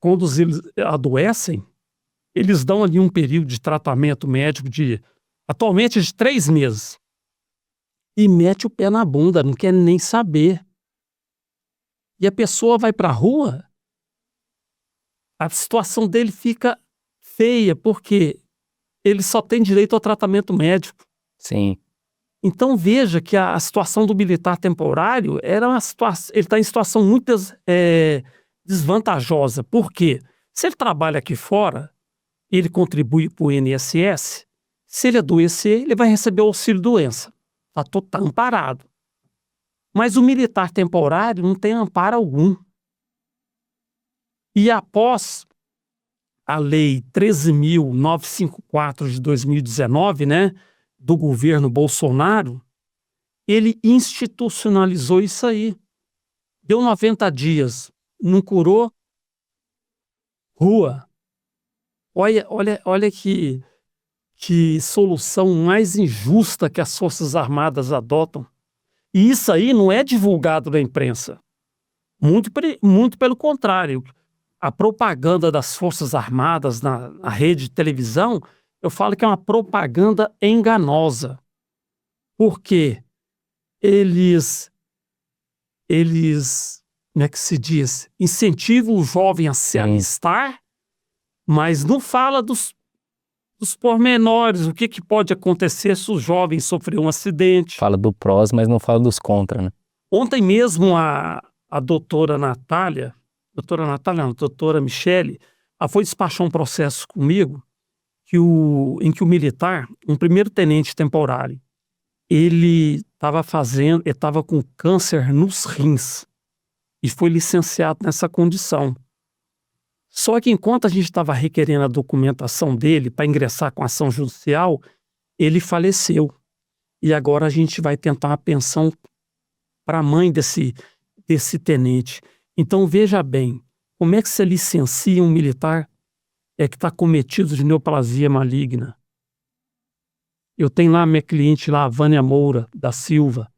quando eles adoecem, eles dão ali um período de tratamento médico atualmente de 3 meses. E mete o pé na bunda, não quer nem saber. e a pessoa vai para a rua, a situação dele fica feia, porque ele só tem direito ao tratamento médico. Sim. Então veja que a situação do militar temporário era uma situação, ele está em situação muito desvantajosa. Por quê? Se ele trabalha aqui fora, ele contribui para o INSS, se ele adoecer, ele vai receber o auxílio-doença. Está amparado. Mas o militar temporário não tem amparo algum. E após a Lei 13.954 de 2019, né, do governo Bolsonaro, ele institucionalizou isso aí. Deu 90 dias, não curou, rua. Olha que solução mais injusta que as Forças Armadas adotam. E isso aí não é divulgado na imprensa. Muito pelo contrário. A propaganda das Forças Armadas na rede de televisão, eu falo que é uma propaganda enganosa. Porque eles, como é que se diz? Incentivam o jovem a se alistar, mas não fala dos pormenores, o que pode acontecer se o jovem sofrer um acidente. Fala do prós, mas não fala dos contra, né? Ontem mesmo a doutora Michele, ela foi despachar um processo comigo em que o militar, um primeiro-tenente temporário, ele estava com câncer nos rins e foi licenciado nessa condição. Só que enquanto a gente estava requerendo a documentação dele para ingressar com ação judicial, ele faleceu. E agora a gente vai tentar uma pensão para a mãe desse tenente. Então veja bem, como é que se licencia um militar que está cometido de neoplasia maligna? Eu tenho lá a minha cliente lá, a Vânia Moura da Silva.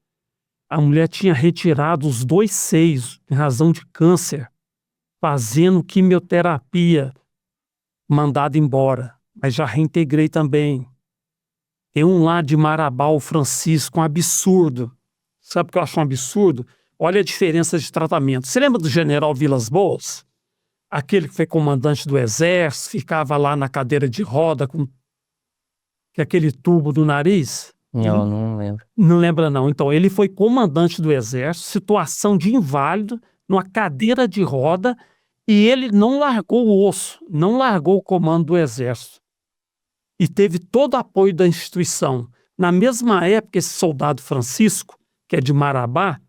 A mulher tinha retirado os 2 seios em razão de câncer, fazendo quimioterapia, mandado embora, mas já reintegrei também. Tem um lá de Marabá, o Francisco, um absurdo. Sabe o que eu acho um absurdo? Olha a diferença de tratamento. Você lembra do general Vilas Boas? Aquele que foi comandante do exército, ficava lá na cadeira de roda com aquele tubo do nariz? Não lembro. Não lembra não. Então, ele foi comandante do exército, situação de inválido, numa cadeira de roda, e ele não largou o osso, não largou o comando do exército. E teve todo o apoio da instituição. Na mesma época, esse soldado Francisco, que é de Marabá,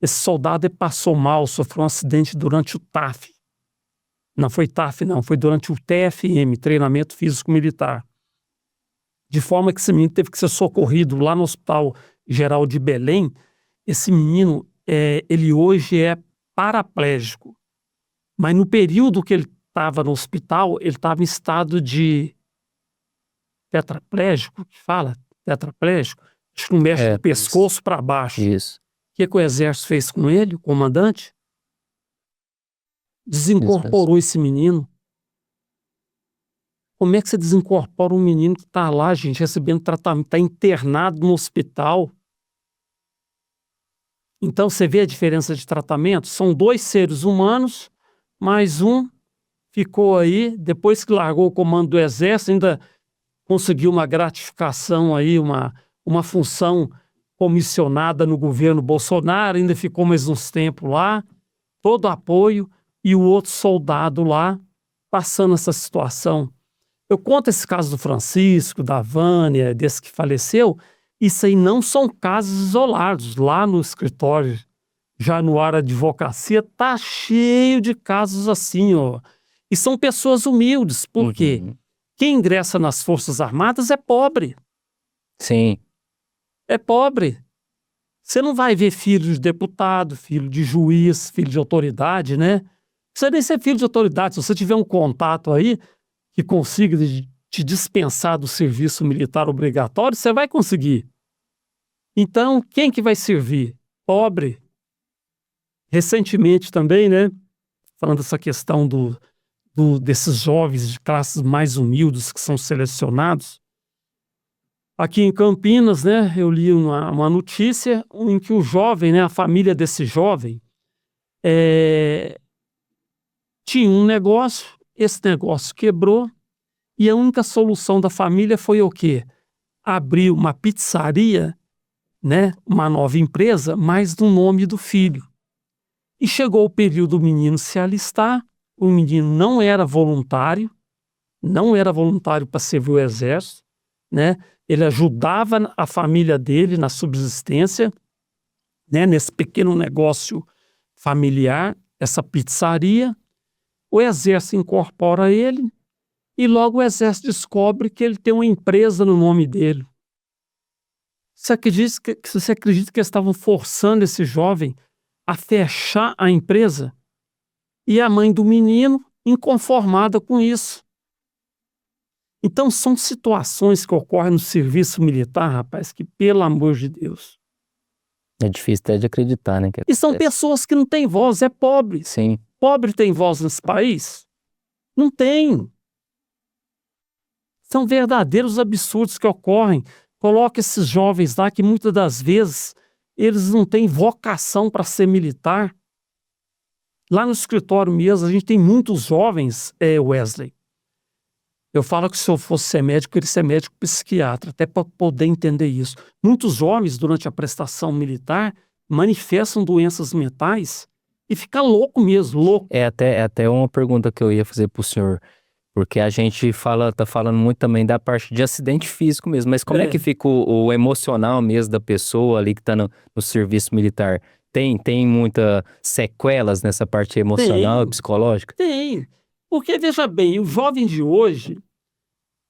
esse soldado passou mal, sofreu um acidente durante o TAF. Não foi TAF, não, foi durante o TFM, Treinamento Físico Militar. De forma que esse menino teve que ser socorrido lá no Hospital Geral de Belém. Esse menino, ele hoje é paraplégico. Mas no período que ele estava no hospital, ele estava em estado de tetraplégico, que fala? Tetraplégico? Acho que não mexe do pescoço para baixo. Isso. O que o exército fez com ele, o comandante? Desincorporou esse menino. Como é que você desincorpora um menino que está lá, gente, recebendo tratamento, está internado no hospital? Então você vê a diferença de tratamento? São 2 seres humanos, mais um ficou aí, depois que largou o comando do exército, ainda conseguiu uma gratificação aí, uma função comissionada no governo Bolsonaro, ainda ficou mais uns tempos lá, todo apoio, e o outro soldado lá passando essa situação. Eu conto esse caso do Francisco, da Vânia, desse que faleceu. Isso aí não são casos isolados. Lá no escritório, já no ar advocacia, tá cheio de casos assim, ó. E são pessoas humildes, porque quem ingressa nas Forças Armadas é pobre. Sim. É pobre. Você não vai ver filho de deputado, filho de juiz, filho de autoridade, né? Não precisa nem ser filho de autoridade. Se você tiver um contato aí que consiga te dispensar do serviço militar obrigatório, você vai conseguir. Então, quem que vai servir? Pobre. Recentemente também, né, falando dessa questão desses jovens de classes mais humildes que são selecionados, aqui em Campinas, né, eu li uma notícia em que o jovem, né, a família desse jovem, tinha um negócio, esse negócio quebrou, e a única solução da família foi o quê? Abrir uma pizzaria, né, uma nova empresa, mas no nome do filho. E chegou o período do menino se alistar, o menino não era voluntário para servir o exército, né? Ele ajudava a família dele na subsistência, né, nesse pequeno negócio familiar, essa pizzaria. O exército incorpora ele e logo o exército descobre que ele tem uma empresa no nome dele. Você acredita que eles estavam forçando esse jovem a fechar a empresa? E a mãe do menino inconformada com isso. Então são situações que ocorrem no serviço militar, rapaz, que pelo amor de Deus. É difícil até de acreditar, né? E são pessoas que não têm voz, é pobre. Sim. Pobre tem voz nesse país? Não tem. São verdadeiros absurdos que ocorrem. Coloca esses jovens lá que muitas das vezes eles não têm vocação para ser militar. Lá no escritório mesmo, a gente tem muitos jovens, Wesley. Eu falo que se eu fosse ser médico, eu queria ser médico psiquiatra, até para poder entender isso. Muitos jovens, durante a prestação militar, manifestam doenças mentais e fica louco mesmo, louco. É até uma pergunta que eu ia fazer pro senhor, porque a gente tá falando muito também da parte de acidente físico mesmo, mas como é que fica o emocional mesmo da pessoa ali que tá no serviço militar? Tem muitas sequelas nessa parte emocional e psicológica? Tem. Porque, veja bem, o jovem de hoje,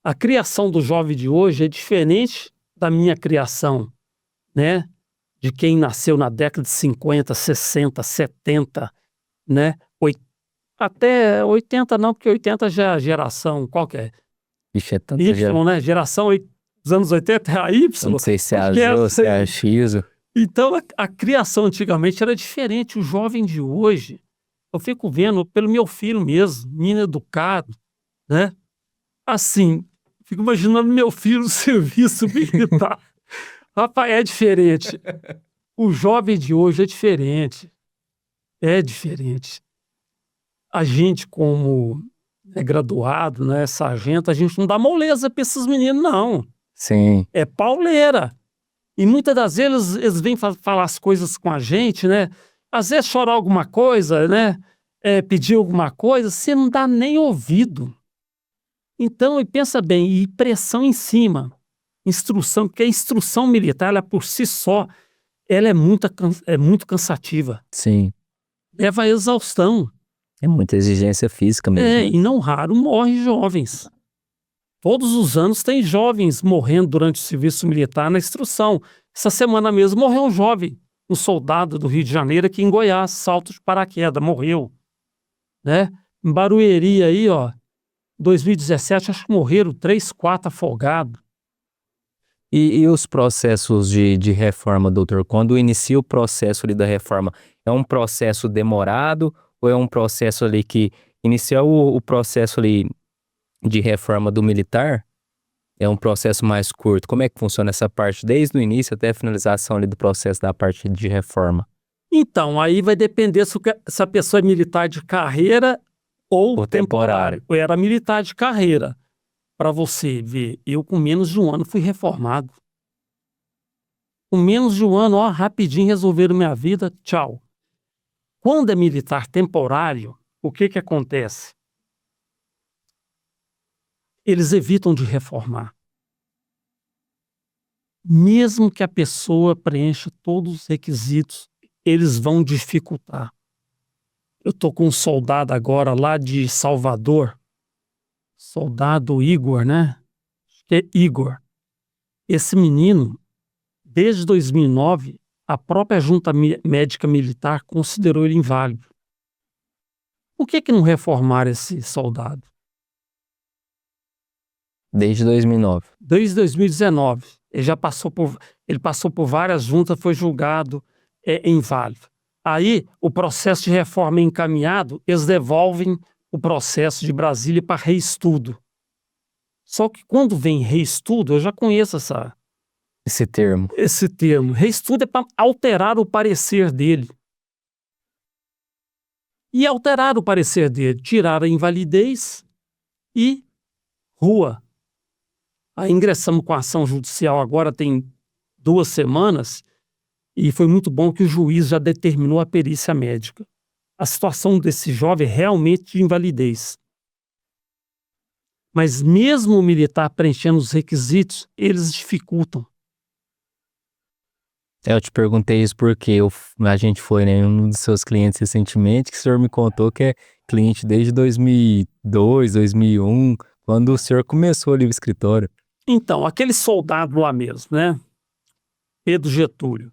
a criação do jovem de hoje é diferente da minha criação, né? De quem nasceu na década de 50, 60, 70, né? Até 80 não, porque 80 já é a geração, qual que é? Vixe, é tanta Y, né? Geração dos anos 80 é a Y. Não sei se é a Z ou se é a X. Então, a criação antigamente era diferente. O jovem de hoje, eu fico vendo pelo meu filho mesmo, menino educado, né? Assim, fico imaginando meu filho no serviço militar. Rapaz, é diferente. O jovem de hoje é diferente. É diferente. A gente, como graduado, né, sargento, a gente não dá moleza para esses meninos, não. Sim. É pauleira. E muitas das vezes eles vêm falar as coisas com a gente, né? Às vezes chorar alguma coisa, né? Pedir alguma coisa, você não dá nem ouvido. Então, e pensa bem, e pressão em cima. Instrução, porque a instrução militar, ela por si só, ela é muito cansativa. Sim. Leva à exaustão. É muita exigência física mesmo. E não raro morrem jovens. Todos os anos tem jovens morrendo durante o serviço militar na instrução. Essa semana mesmo morreu um jovem, um soldado do Rio de Janeiro aqui em Goiás, salto de paraquedas, morreu. Né? Em Barueri aí, 2017, acho que morreram 3, 4 afogados. E os processos de reforma, doutor? Quando inicia o processo ali da reforma, é um processo demorado ou é um processo ali que inicia o processo ali de reforma do militar? É um processo mais curto? Como é que funciona essa parte desde o início até a finalização ali do processo da parte de reforma? Então, aí vai depender se a pessoa é militar de carreira ou temporário. Eu era militar de carreira. Para você ver, eu com menos de um ano fui reformado. Com menos de um ano, rapidinho resolveram minha vida, tchau. Quando é militar temporário, o que acontece? Eles evitam de reformar. Mesmo que a pessoa preencha todos os requisitos, eles vão dificultar. Eu estou com um soldado agora lá de Salvador, soldado Igor, né? Acho que é Igor. Esse menino, desde 2009, a própria junta médica militar considerou ele inválido. Por que não reformaram esse soldado? Desde 2009. Desde 2019. Ele passou por várias juntas, foi julgado inválido. Aí, o processo de reforma é encaminhado, eles devolvem o processo de Brasília para reestudo. Só que quando vem reestudo, eu já conheço esse termo. Esse termo. Reestudo é para alterar o parecer dele. E alteraram o parecer dele, tiraram a invalidez e rua. Aí ingressamos com a ação judicial agora tem 2 semanas e foi muito bom que o juiz já determinou a perícia médica. A situação desse jovem é realmente de invalidez. Mas mesmo o militar preenchendo os requisitos, eles dificultam. Eu te perguntei isso porque a gente foi, né, um dos seus clientes recentemente, que o senhor me contou que é cliente desde 2002, 2001, quando o senhor começou ali o escritório. Então, aquele soldado lá mesmo, né? Pedro Getúlio,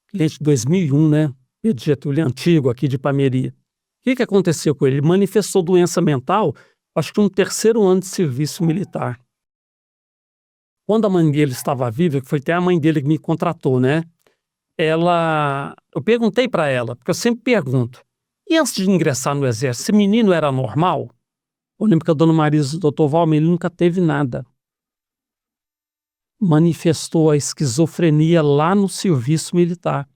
cliente de 2001, né? Pedro Getúlio, antigo aqui de Palmeiras. O que aconteceu com ele? Ele manifestou doença mental, acho que no 3º ano de serviço militar. Quando a mãe dele estava viva, que foi até a mãe dele que me contratou, né? Eu perguntei para ela, porque eu sempre pergunto, e antes de ingressar no exército, esse menino era normal? Eu lembro que a dona Marisa, o doutor Valmer, ele nunca teve nada. Manifestou a esquizofrenia lá no serviço militar,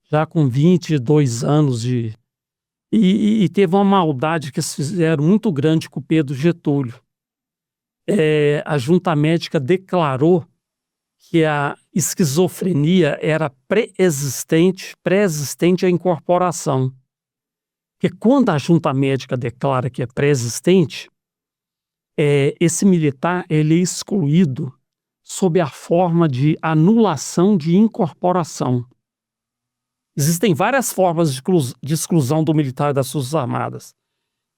já com 22 anos e teve uma maldade que eles fizeram muito grande com o Pedro Getúlio. A junta médica declarou que a esquizofrenia era pré-existente à incorporação. Porque quando a junta médica declara que é pré-existente, esse militar ele é excluído sob a forma de anulação de incorporação. Existem várias formas de exclusão do militar das Forças Armadas.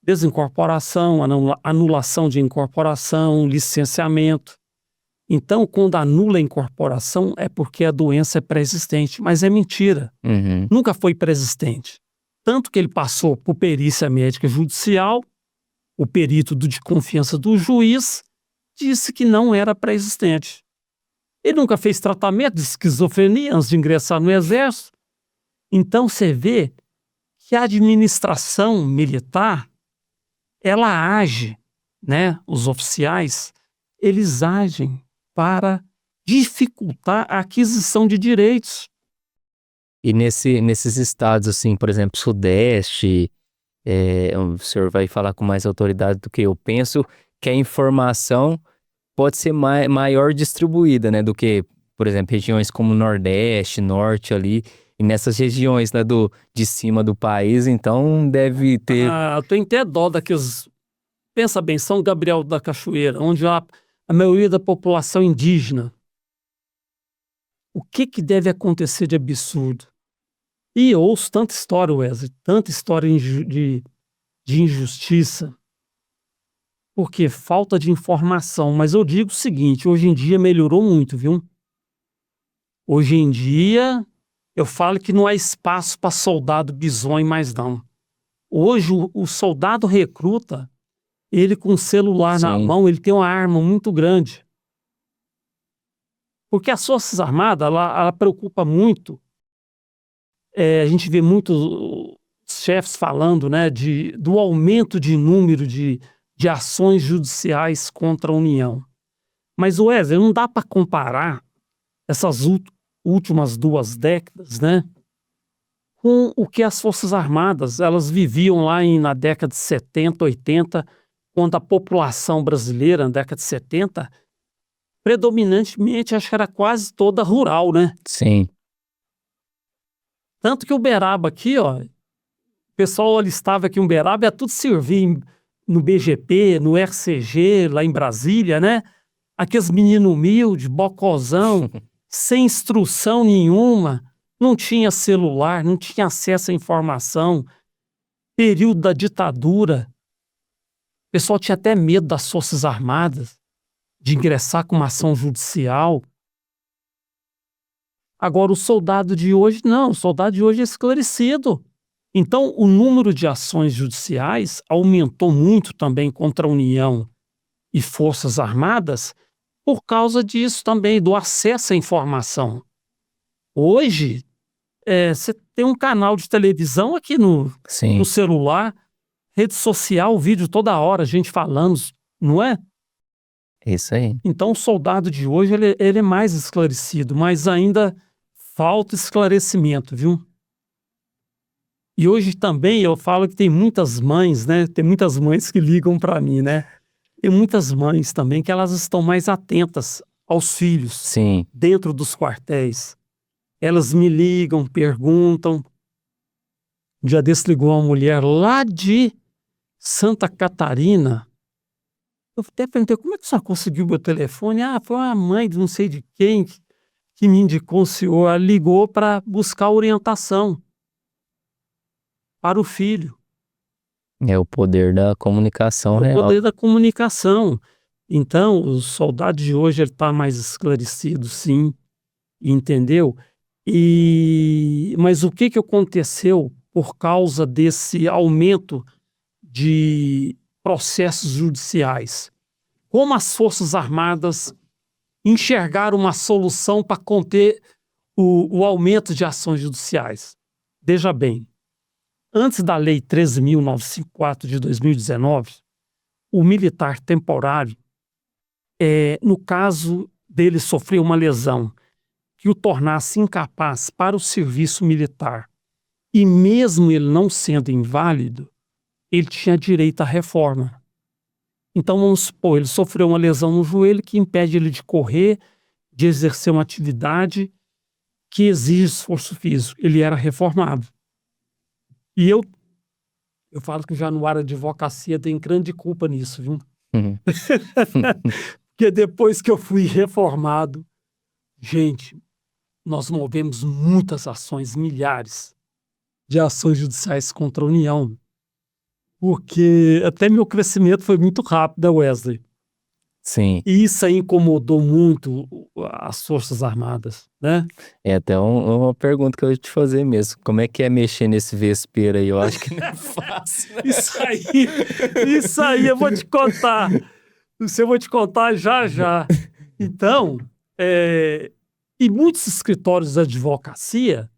Desincorporação, anulação de incorporação, licenciamento. Então, quando anula a incorporação, é porque a doença é pré-existente, mas é mentira. Uhum. Nunca foi pré-existente. Tanto que ele passou por perícia médica judicial, o perito de confiança do juiz disse que não era pré-existente. Ele nunca fez tratamento de esquizofrenia antes de ingressar no exército. Então, você vê que a administração militar, ela age, né? Os oficiais, eles agem para dificultar a aquisição de direitos. E nesses estados, assim, por exemplo, Sudeste, o senhor vai falar com mais autoridade do que eu penso, que a informação pode ser maior distribuída, né, do que, por exemplo, regiões como Nordeste, Norte ali, e nessas regiões, né, de cima do país, então deve ter... Eu tenho até dó daqueles... Pensa bem, São Gabriel da Cachoeira, onde há a maioria da população indígena. O que deve acontecer de absurdo? E eu ouço tanta história, Wesley, tanta história de injustiça, porque falta de informação. Mas eu digo o seguinte, hoje em dia melhorou muito, viu? Hoje em dia, eu falo que não há espaço para soldado bizonho mais não. Hoje o soldado recruta, ele com o celular na mão, ele tem uma arma muito grande. Porque as Forças Armadas, ela preocupa muito. A gente vê muitos chefes falando, né, do aumento de número de ações judiciais contra a União. Mas, Wesley, não dá para comparar essas últimas 2 décadas, né, com o que as Forças Armadas elas viviam lá na década de 70, 80, quando a população brasileira, na década de 70, predominantemente, acho que era quase toda rural, né? Sim. Tanto que Uberaba aqui, ó, o pessoal alistava que Uberaba ia tudo servir no BGP, no RCG, lá em Brasília, né? Aqueles meninos humildes, bocozão, sem instrução nenhuma, não tinha celular, não tinha acesso à informação, período da ditadura. O pessoal tinha até medo das Forças Armadas, de ingressar com uma ação judicial. Agora, o soldado de hoje, não, o soldado de hoje é esclarecido. Então, o número de ações judiciais aumentou muito também contra a União e Forças Armadas por causa disso também, do acesso à informação. Hoje, você tem um canal de televisão aqui no celular, rede social, vídeo toda hora, gente falando, não é? Isso aí. Então, o soldado de hoje, ele é mais esclarecido, mas ainda falta esclarecimento, viu? E hoje também eu falo que tem muitas mães, né? Tem muitas mães que ligam para mim, né? Tem muitas mães também que elas estão mais atentas aos filhos Sim. dentro dos quartéis. Elas me ligam, perguntam. Um dia desse ligou uma mulher lá de Santa Catarina. Eu até perguntei, como é que a senhora conseguiu meu telefone? Ah, foi uma mãe de não sei de quem que me indicou o senhor. Ela ligou para buscar orientação para o filho. É o poder da comunicação O real. poder da comunicação. Então, o soldado de hoje está mais esclarecido, sim, entendeu? Mas o que aconteceu por causa desse aumento de processos judiciais? Como as Forças Armadas enxergaram uma solução para conter o aumento de ações judiciais? Veja bem, antes da Lei 13.954 de 2019, o militar temporário, no caso dele sofrer uma lesão que o tornasse incapaz para o serviço militar, e mesmo ele não sendo inválido, ele tinha direito à reforma. Então, vamos supor, ele sofreu uma lesão no joelho que impede ele de correr, de exercer uma atividade que exige esforço físico. Ele era reformado. E eu falo que o Januário Advocacia tem grande culpa nisso, viu? Uhum. Porque depois que eu fui reformado, gente, nós movemos muitas ações, milhares de ações judiciais contra a União. Porque até meu crescimento foi muito rápido, Wesley. Sim. E isso aí incomodou muito as Forças Armadas, né? É até uma pergunta que eu ia te fazer mesmo. Como é que é mexer nesse vespeiro aí? Eu acho que não é fácil, né? Isso aí eu vou te contar. Isso eu vou te contar já já. Então, e muitos escritórios de advocacia,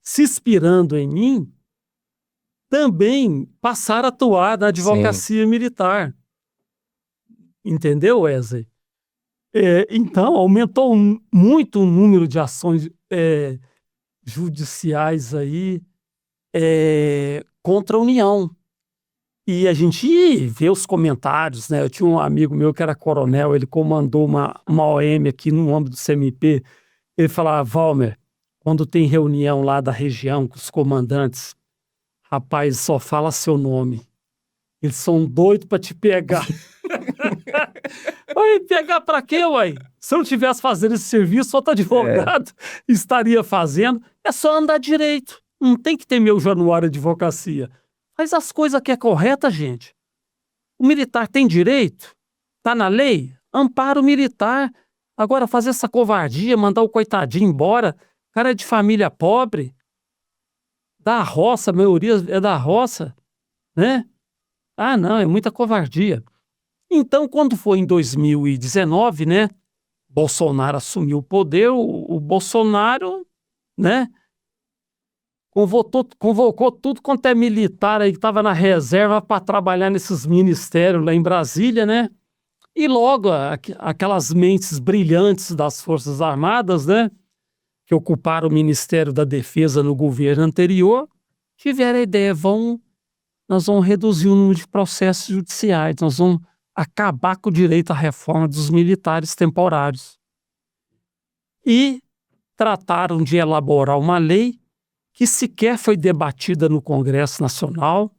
se inspirando em mim, também passaram a atuar na advocacia militar. Entendeu, Wesley? Então, aumentou muito o número de ações judiciais aí contra a União. E a gente vê os comentários, né? Eu tinha um amigo meu que era coronel, ele comandou uma OM aqui no âmbito do CMP. Ele falava, Valmer, quando tem reunião lá da região com os comandantes, rapaz, só fala seu nome. Eles são doidos para te pegar. Ué, pegar para quê, ué? Se eu não tivesse fazendo esse serviço, outro advogado estaria fazendo. É só andar direito. Não tem que ter meu Januário de Advocacia. Faz as coisas que é correta, gente. O militar tem direito? Tá na lei? Ampara o militar. Agora, fazer essa covardia, mandar o coitadinho embora, cara é de família pobre, da roça, a maioria é da roça, né? Ah, não, é muita covardia. Então, quando foi em 2019, né, Bolsonaro assumiu o poder, o Bolsonaro, né, convocou tudo quanto é militar aí que estava na reserva para trabalhar nesses ministérios lá em Brasília, né? E logo aquelas mentes brilhantes das Forças Armadas, né, que ocuparam o Ministério da Defesa no governo anterior, tiveram a ideia, nós vamos reduzir o número de processos judiciais, nós vamos acabar com o direito à reforma dos militares temporários. E trataram de elaborar uma lei que sequer foi debatida no Congresso Nacional,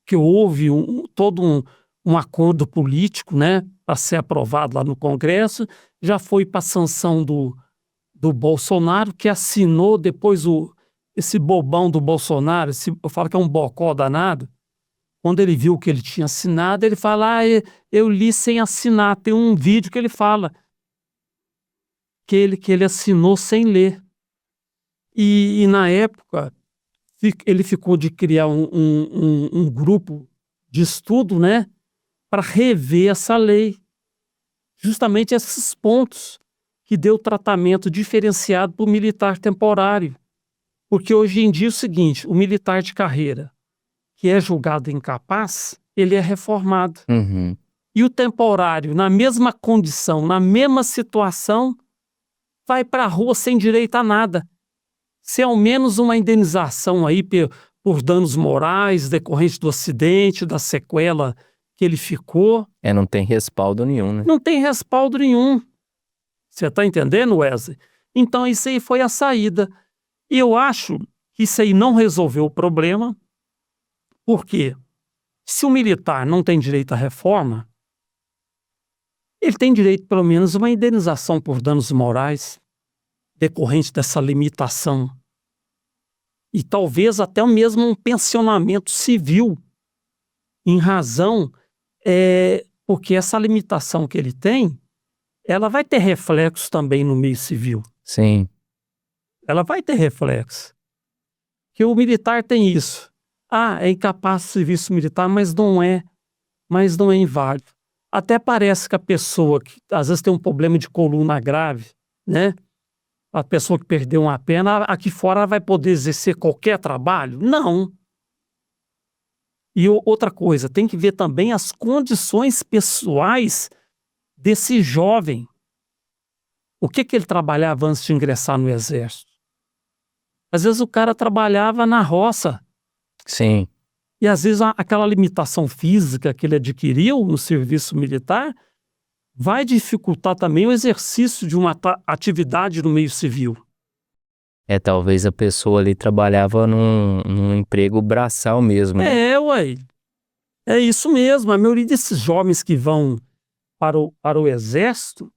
que houve todo um acordo político, né, para ser aprovado lá no Congresso, já foi para a sanção do Bolsonaro, que assinou depois esse bobão do Bolsonaro, eu falo que é um bocó danado. Quando ele viu que ele tinha assinado, ele fala, eu li sem assinar. Tem um vídeo que ele fala que ele assinou sem ler. E na época, ele ficou de criar um grupo de estudo, né, para rever essa lei. Justamente esses pontos que deu tratamento diferenciado para o militar temporário. Porque hoje em dia é o seguinte, o militar de carreira, que é julgado incapaz, ele é reformado. Uhum. E o temporário, na mesma condição, na mesma situação, vai para a rua sem direito a nada. Se ao menos uma indenização aí por danos morais decorrentes do acidente, da sequela que ele ficou. Não tem respaldo nenhum, né? Não tem respaldo nenhum. Você está entendendo, Wesley? Então isso aí foi a saída. E eu acho que isso aí não resolveu o problema, porque se o militar não tem direito à reforma, ele tem direito pelo menos a uma indenização por danos morais decorrente dessa limitação. E talvez até mesmo um pensionamento civil, em razão, porque essa limitação que ele tem, ela vai ter reflexo também no meio civil. Sim. Ela vai ter reflexo. Que o militar tem isso. É incapaz do serviço militar, mas não é inválido. Até parece que a pessoa que às vezes tem um problema de coluna grave, né? A pessoa que perdeu uma perna, aqui fora ela vai poder exercer qualquer trabalho? Não. E outra coisa, tem que ver também as condições pessoais desse jovem. O que ele trabalhava antes de ingressar no exército? Às vezes o cara trabalhava na roça. Sim. E às vezes aquela limitação física que ele adquiriu no serviço militar vai dificultar também o exercício de uma atividade no meio civil. Talvez a pessoa ali trabalhava num emprego braçal mesmo, né? Ué. É isso mesmo. A maioria desses jovens que vão para o exército,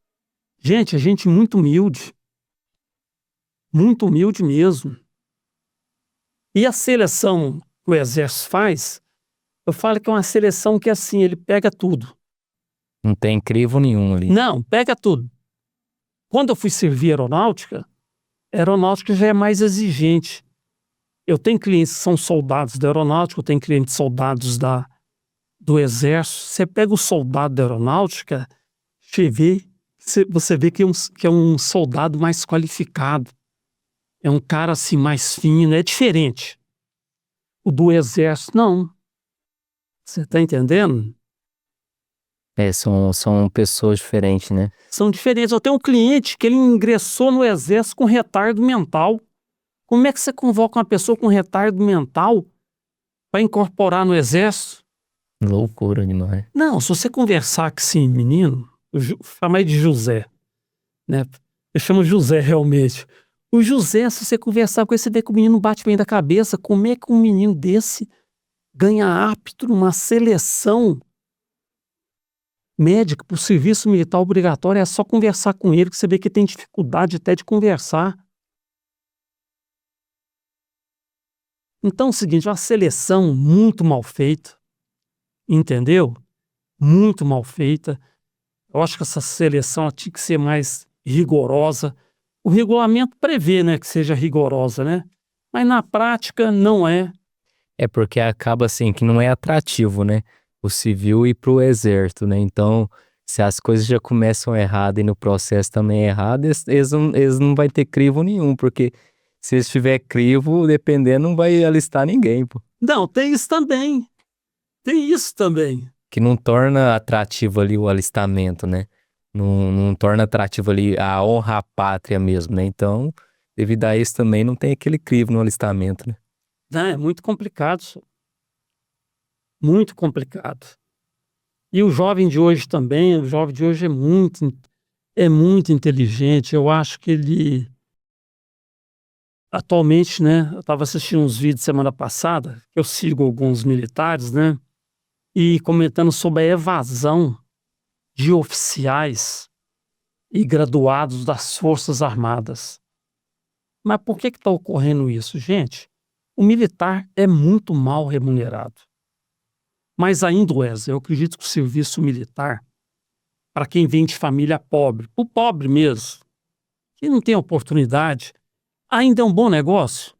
gente, é gente muito humilde. Muito humilde mesmo. E a seleção que o exército faz, eu falo que é uma seleção que assim, ele pega tudo. Não tem crivo nenhum ali. Não, pega tudo. Quando eu fui servir aeronáutica, a aeronáutica já é mais exigente. Eu tenho clientes que são soldados da aeronáutica, eu tenho clientes soldados do exército. Você pega o soldado da aeronáutica, você vê que é um soldado mais qualificado. É um cara assim mais fino, é diferente. O do exército, não. Você está entendendo? São pessoas diferentes, né? São diferentes. Eu tenho um cliente que ele ingressou no exército com retardo mental. Como é que você convoca uma pessoa com retardo mental para incorporar no exército? Loucura demais. Não, se você conversar com esse menino, chamar de José, né? Eu chamo José realmente. O José, se você conversar com ele, você vê que o menino bate bem da cabeça. Como é que um menino desse ganha apto numa seleção médica para o serviço militar obrigatório? É só conversar com ele que você vê que tem dificuldade até de conversar. Então é o seguinte, uma seleção muito mal feita, entendeu? Muito mal feita. Eu acho que essa seleção ela tinha que ser mais rigorosa. O regulamento prevê, né, que seja rigorosa, né? Mas na prática não é. É porque acaba assim que não é atrativo, né? O civil ir pro exército, né? Então, se as coisas já começam errado e no processo também é errado, eles não vai ter crivo nenhum, porque se eles tiver crivo, dependendo, não vai alistar ninguém, pô. Não, tem isso também. Tem isso também. Que não torna atrativo ali o alistamento, né? Não torna atrativo ali a honra à pátria mesmo, né? Então, devido a isso também não tem aquele crivo no alistamento, né? Não, é muito complicado, senhor. Muito complicado. E o jovem de hoje também, o jovem de hoje é muito inteligente. Eu acho que ele, atualmente, né, eu estava assistindo uns vídeos semana passada, que eu sigo alguns militares, né, e comentando sobre a evasão de oficiais e graduados das Forças Armadas. Mas por que está ocorrendo isso, gente? O militar é muito mal remunerado. Mas ainda, Wesley, eu acredito que o serviço militar, para quem vem de família pobre, o pobre mesmo, que não tem oportunidade, ainda é um bom negócio.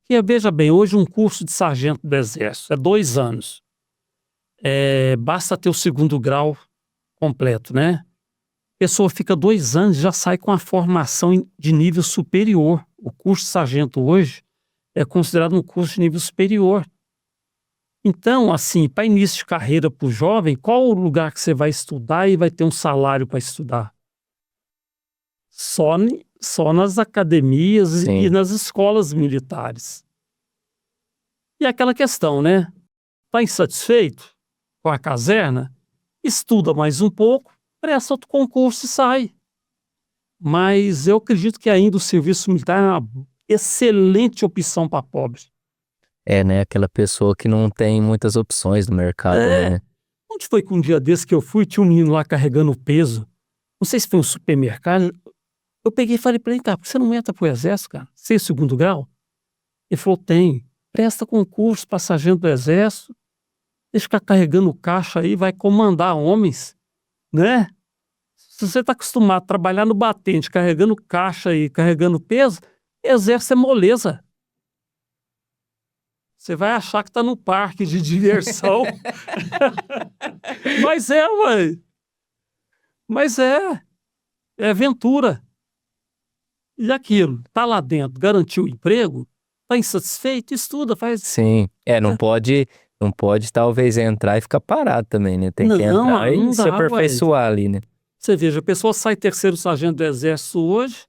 E veja bem, hoje um curso de sargento do Exército é 2 anos. Basta ter o 2º grau completo, né? A pessoa fica 2 anos e já sai com a formação de nível superior. O curso de sargento hoje é considerado um curso de nível superior. Então, assim, para início de carreira para o jovem, qual o lugar que você vai estudar e vai ter um salário para estudar? Só nas academias Sim. e nas escolas militares. E aquela questão, né? Está insatisfeito com a caserna? Estuda mais um pouco, presta outro concurso e sai. Mas eu acredito que ainda o serviço militar é uma excelente opção para pobre. É, né? Aquela pessoa que não tem muitas opções no mercado, né? Onde foi que um dia desse que eu fui, tinha um menino lá carregando peso? Não sei se foi um supermercado. Eu peguei e falei para ele, cara, por que você não entra pro exército, cara? Você é segundo grau? Ele falou, tem. Presta concurso para sargento do exército. Deixa ficar carregando caixa aí, vai comandar homens, né? Se você está acostumado a trabalhar no batente, carregando caixa e carregando peso, exército é moleza. Você vai achar que está no parque de diversão. Mas é, ué. Mas é aventura. E aquilo, tá lá dentro, garantiu o emprego, tá insatisfeito, estuda, faz... Sim, não pode talvez entrar e ficar parado também, né? Tem que Não, entrar não e se dá, ué. aperfeiçoar ali, né? Você veja, a pessoa sai terceiro sargento do exército hoje,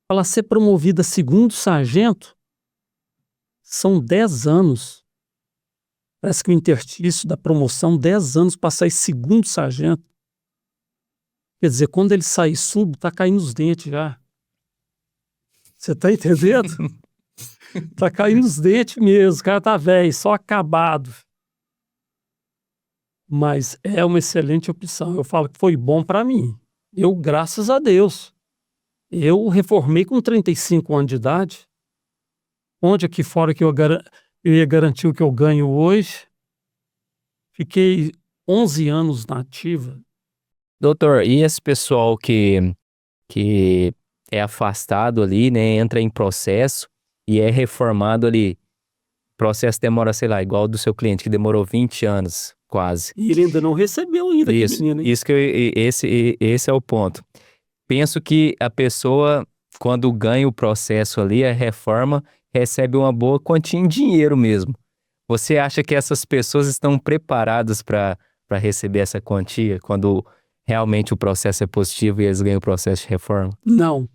para ela ser promovida a segundo sargento, são 10 anos. Parece que o interstício da promoção, 10 anos para sair segundo sargento. Quer dizer, quando ele sair sub, tá caindo os dentes já. Você tá entendendo? Tá caindo os dentes mesmo, o cara tá velho, só acabado. Mas é uma excelente opção. Eu falo que foi bom para mim. Eu, graças a Deus, eu reformei com 35 anos de idade. Onde aqui fora que eu ia garantir o que eu ganho hoje. Fiquei 11 anos na ativa. Doutor, e esse pessoal que é afastado ali, né? Entra em processo e é reformado ali. O processo demora, sei lá, igual do seu cliente, que demorou 20 anos, quase. E ele ainda não recebeu ainda, que Isso, menino, hein? isso esse é o ponto. Penso que a pessoa, quando ganha o processo ali, a reforma, recebe uma boa quantia em dinheiro mesmo. Você acha que essas pessoas estão preparadas para receber essa quantia quando realmente o processo é positivo e eles ganham o processo de reforma? Não.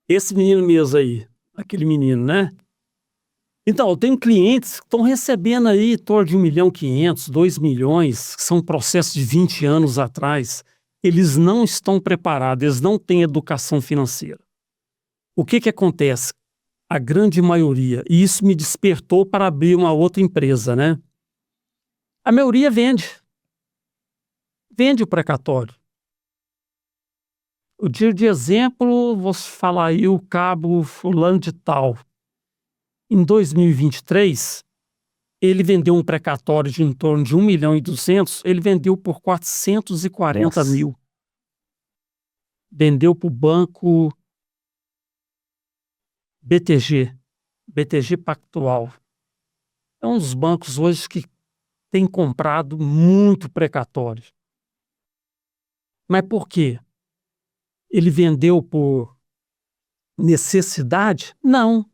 Esse menino mesmo aí, aquele menino, né? Então, eu tenho clientes que estão recebendo aí em torno de 1.500.000, 2 milhões, que são processos de 20 anos atrás. Eles não estão preparados, eles não têm educação financeira. O que acontece? A grande maioria, e isso me despertou para abrir uma outra empresa, né? A maioria vende o precatório. O dia de exemplo, vou falar aí o cabo fulano de tal. Em 2023, ele vendeu um precatório de em torno de 1.200.000, ele vendeu por 440 Nossa. mil. Vendeu para o banco BTG Pactual. É um dos bancos hoje que tem comprado muito precatório. Mas por quê? Ele vendeu por necessidade? Não.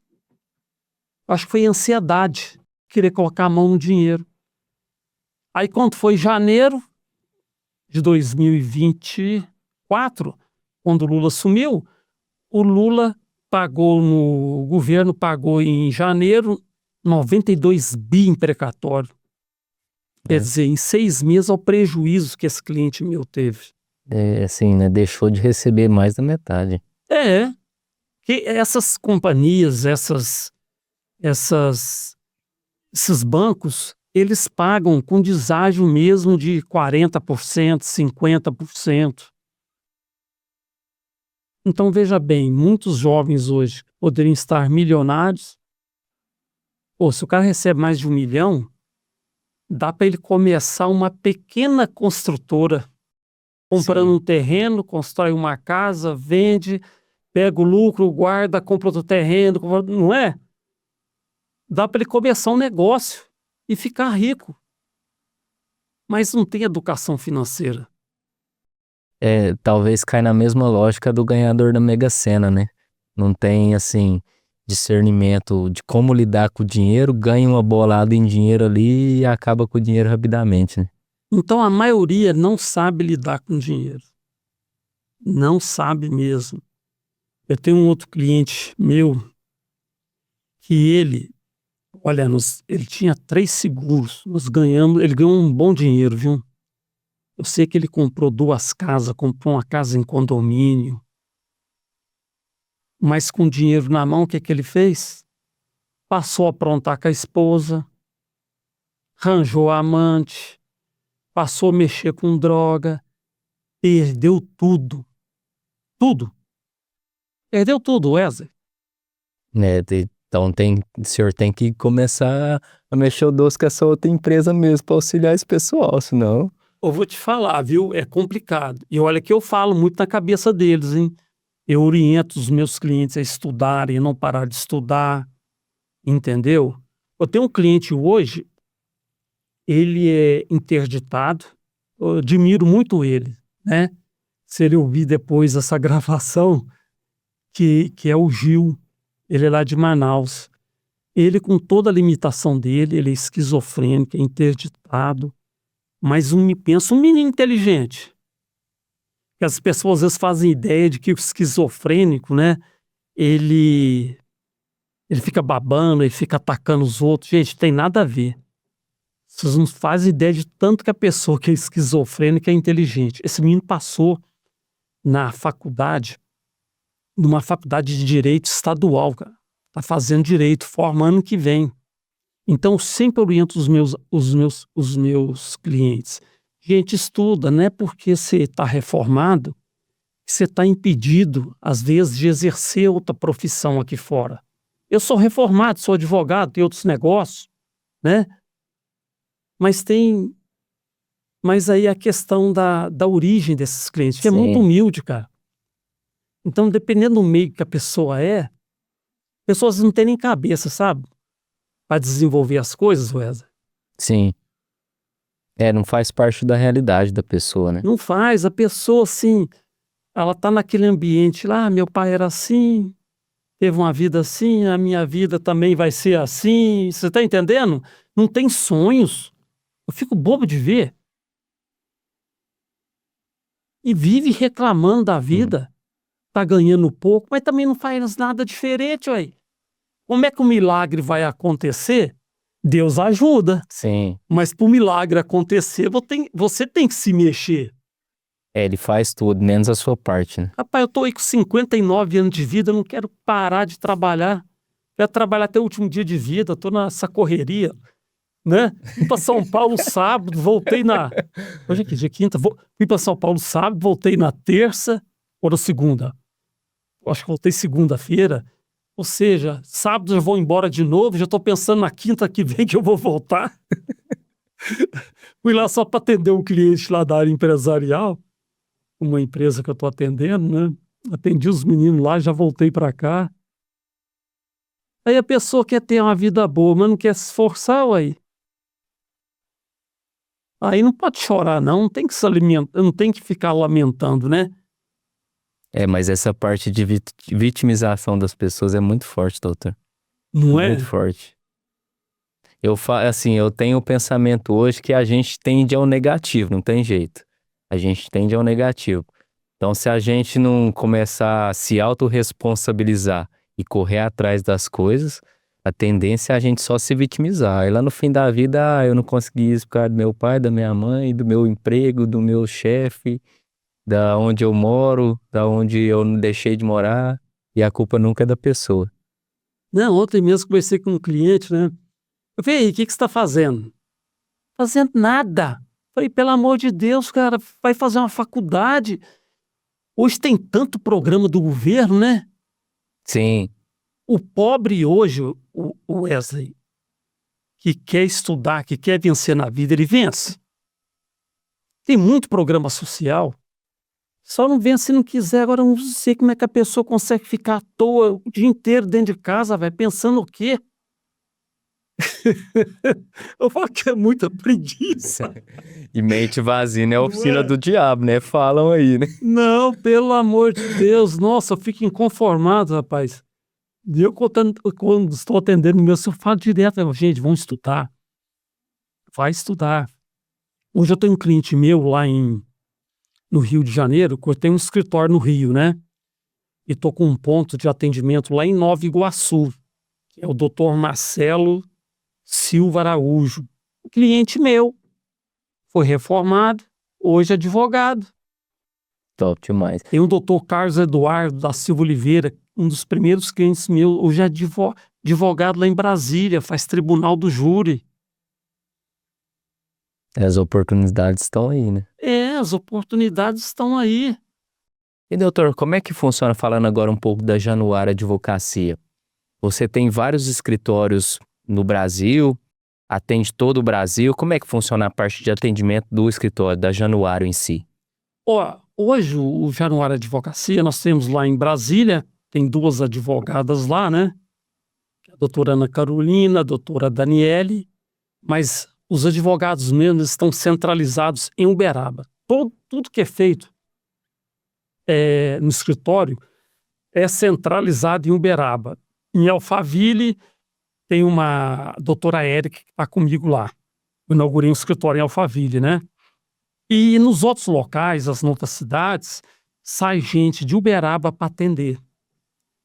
Acho que foi ansiedade, querer colocar a mão no dinheiro. Aí quando foi janeiro de 2024, quando o Lula assumiu, o Lula o governo pagou em janeiro 92 bi em precatório. Quer dizer, em 6 meses ao prejuízo que esse cliente meu teve. É assim, né? Deixou de receber mais da metade. Que essas companhias, esses bancos, eles pagam com deságio mesmo de 40%, 50%. Então, veja bem, muitos jovens hoje poderiam estar milionários. Pô, se o cara recebe mais de 1 milhão, dá para ele começar uma pequena construtora, comprando um terreno, constrói uma casa, vende, pega o lucro, guarda, compra outro terreno, não é? Dá para ele começar um negócio e ficar rico. Mas não tem educação financeira. Talvez cai na mesma lógica do ganhador da Mega Sena, né? Não tem, assim, discernimento de como lidar com o dinheiro, ganha uma bolada em dinheiro ali e acaba com o dinheiro rapidamente, né? Então a maioria não sabe lidar com dinheiro. Não sabe mesmo. Eu tenho um outro cliente meu que ele Olha, ele tinha 3 seguros, ele ganhou um bom dinheiro, viu. Eu sei que ele comprou 2 casas, comprou uma casa em condomínio, mas com dinheiro na mão, o que que ele fez? Passou a aprontar com a esposa, arranjou a amante, passou a mexer com droga, perdeu tudo, tudo. Perdeu tudo, Wesley. Então o senhor tem que começar a mexer o doce com essa outra empresa mesmo para auxiliar esse pessoal, senão... Eu vou te falar, viu, é complicado. E olha que eu falo muito na cabeça deles, hein. Eu oriento os meus clientes a estudarem, a não parar de estudar, entendeu. Eu tenho um cliente hoje, ele é interditado, eu admiro muito ele, né. Se ele ouvir depois essa gravação, que é o Gil, ele é lá de Manaus. Ele, com toda a limitação dele, ele é esquizofrênico, é interditado, mas pensa um menino inteligente. Que as pessoas às vezes fazem ideia de que o esquizofrênico, né, ele fica babando, ele fica atacando os outros. Gente, tem nada a ver. Vocês não fazem ideia de tanto que a pessoa que é esquizofrênica é inteligente. Esse menino passou na faculdade, numa faculdade de direito estadual, cara. Tá fazendo direito, forma ano que vem. Então, eu sempre oriento os meus clientes. Gente, estuda, não é porque você está reformado que você está impedido, às vezes, de exercer outra profissão aqui fora. Eu sou reformado, sou advogado, tenho outros negócios, né? Mas aí a questão da origem desses clientes, que é muito Sim. humilde, cara. Então, dependendo do meio que a pessoa é, pessoas não têm nem cabeça, sabe? Para desenvolver as coisas, Wesley. Sim. Não faz parte da realidade da pessoa, né? Não faz, a pessoa assim, ela tá naquele ambiente lá, meu pai era assim, teve uma vida assim, a minha vida também vai ser assim, você tá entendendo? Não tem sonhos. Eu fico bobo de ver. E vive reclamando da vida, tá ganhando pouco, mas também não faz nada diferente, ué. Como é que o milagre vai acontecer? Deus ajuda, Sim. mas para o milagre acontecer, você tem que se mexer. Ele faz tudo, menos a sua parte, né? Rapaz, eu tô aí com 59 anos de vida, eu não quero parar de trabalhar. Quero trabalhar até o último dia de vida, tô nessa correria, né? Fui para São Paulo sábado, voltei na... Hoje é que dia? Quinta? Fui para São Paulo sábado, voltei na terça ou na segunda. Acho que voltei segunda-feira. Ou seja, sábado eu vou embora de novo, já tô pensando na quinta que vem que eu vou voltar. Fui lá só para atender um cliente lá da área empresarial, uma empresa que eu tô atendendo, né? Atendi os meninos lá, já voltei para cá. Aí a pessoa quer ter uma vida boa, mas não quer se esforçar, ué. Aí não pode chorar, não tem que se alimentar, não tem que ficar lamentando, né? Mas essa parte de vitimização das pessoas é muito forte, doutor. Não é? Muito forte. Eu tenho o pensamento hoje que a gente tende ao negativo, não tem jeito. A gente tende ao negativo. Então, se a gente não começar a se autorresponsabilizar e correr atrás das coisas, a tendência é a gente só se vitimizar. Aí lá no fim da vida, eu não consegui isso por causa do meu pai, da minha mãe, do meu emprego, do meu chefe, da onde eu moro, da onde eu não deixei de morar, e a culpa nunca é da pessoa. Não, ontem mesmo conversei com um cliente, né? Eu falei, o que você está fazendo? Fazendo nada. Falei, pelo amor de Deus, cara, vai fazer uma faculdade. Hoje tem tanto programa do governo, né? Sim. O pobre hoje, o Wesley, que quer estudar, que quer vencer na vida, ele vence. Tem muito programa social. Só não vence se não quiser. Agora eu não sei como é que a pessoa consegue ficar à toa o dia inteiro dentro de casa, velho, pensando o quê? Eu falo que é muita preguiça. E mente vazia é a Não oficina é? do diabo, né? Falam aí, né? Não, pelo amor de Deus. Nossa, eu fico inconformado, rapaz. E eu quando estou atendendo meu, eu falo direto, gente, vamos estudar. Vai estudar. Hoje eu tenho um cliente meu lá no Rio de Janeiro, que eu tenho um escritório no Rio, né? E tô com um ponto de atendimento lá em Nova Iguaçu, que é o Dr. Marcelo Silva Araújo, cliente meu, foi reformado, hoje é advogado. Top demais. Tem o doutor Carlos Eduardo da Silva Oliveira, um dos primeiros clientes meus, hoje é advogado lá em Brasília, faz tribunal do júri. As oportunidades estão aí, né? As oportunidades estão aí. E doutor, como é que funciona, falando agora um pouco da Januário Advocacia? Você tem vários escritórios no Brasil, atende todo o Brasil. Como é que funciona a parte de atendimento do escritório, da Januário em si? Hoje o Januário Advocacia, nós temos lá em Brasília, tem 2 advogadas lá, né? A doutora Ana Carolina, a doutora Daniele, mas os advogados mesmo estão centralizados em Uberaba. Tudo que é feito no escritório é centralizado em Uberaba. Em Alphaville tem uma doutora Érica que está comigo lá. Eu inaugurei um escritório em Alphaville, né? E nos outros locais, as outras cidades, sai gente de Uberaba para atender.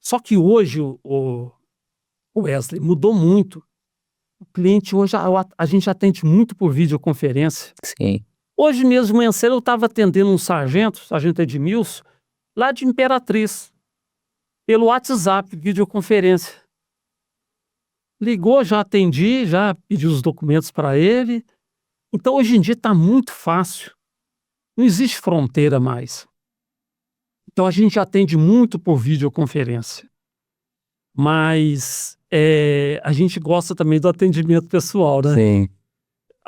Só que hoje, o Wesley, mudou muito. O cliente hoje, a gente atende muito por videoconferência. Sim. Hoje mesmo, de manhã cedo, eu estava atendendo um sargento Edmilson, lá de Imperatriz, pelo WhatsApp, videoconferência. Ligou, já atendi, já pedi os documentos para ele. Então, hoje em dia está muito fácil. Não existe fronteira mais. Então, a gente atende muito por videoconferência. Mas a gente gosta também do atendimento pessoal, né? Sim.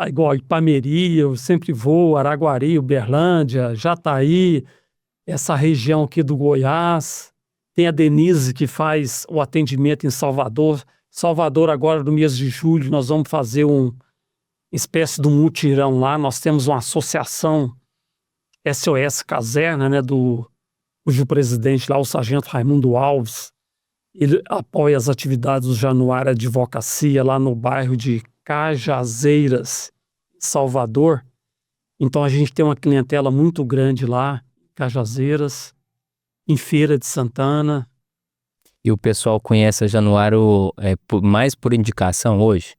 Igual Ipameri, eu sempre vou, Araguari, Uberlândia, Jataí, essa região aqui do Goiás. Tem a Denise que faz o atendimento em Salvador. Salvador, agora no mês de julho, nós vamos fazer uma espécie de um mutirão lá. Nós temos uma associação SOS Caserna, né, cujo presidente lá, o sargento Raimundo Alves, ele apoia as atividades do Januário Advocacia lá no bairro de Cajazeiras, Salvador. Então a gente tem uma clientela muito grande lá, Cajazeiras, em Feira de Santana. E o pessoal conhece a Januário mais por indicação hoje?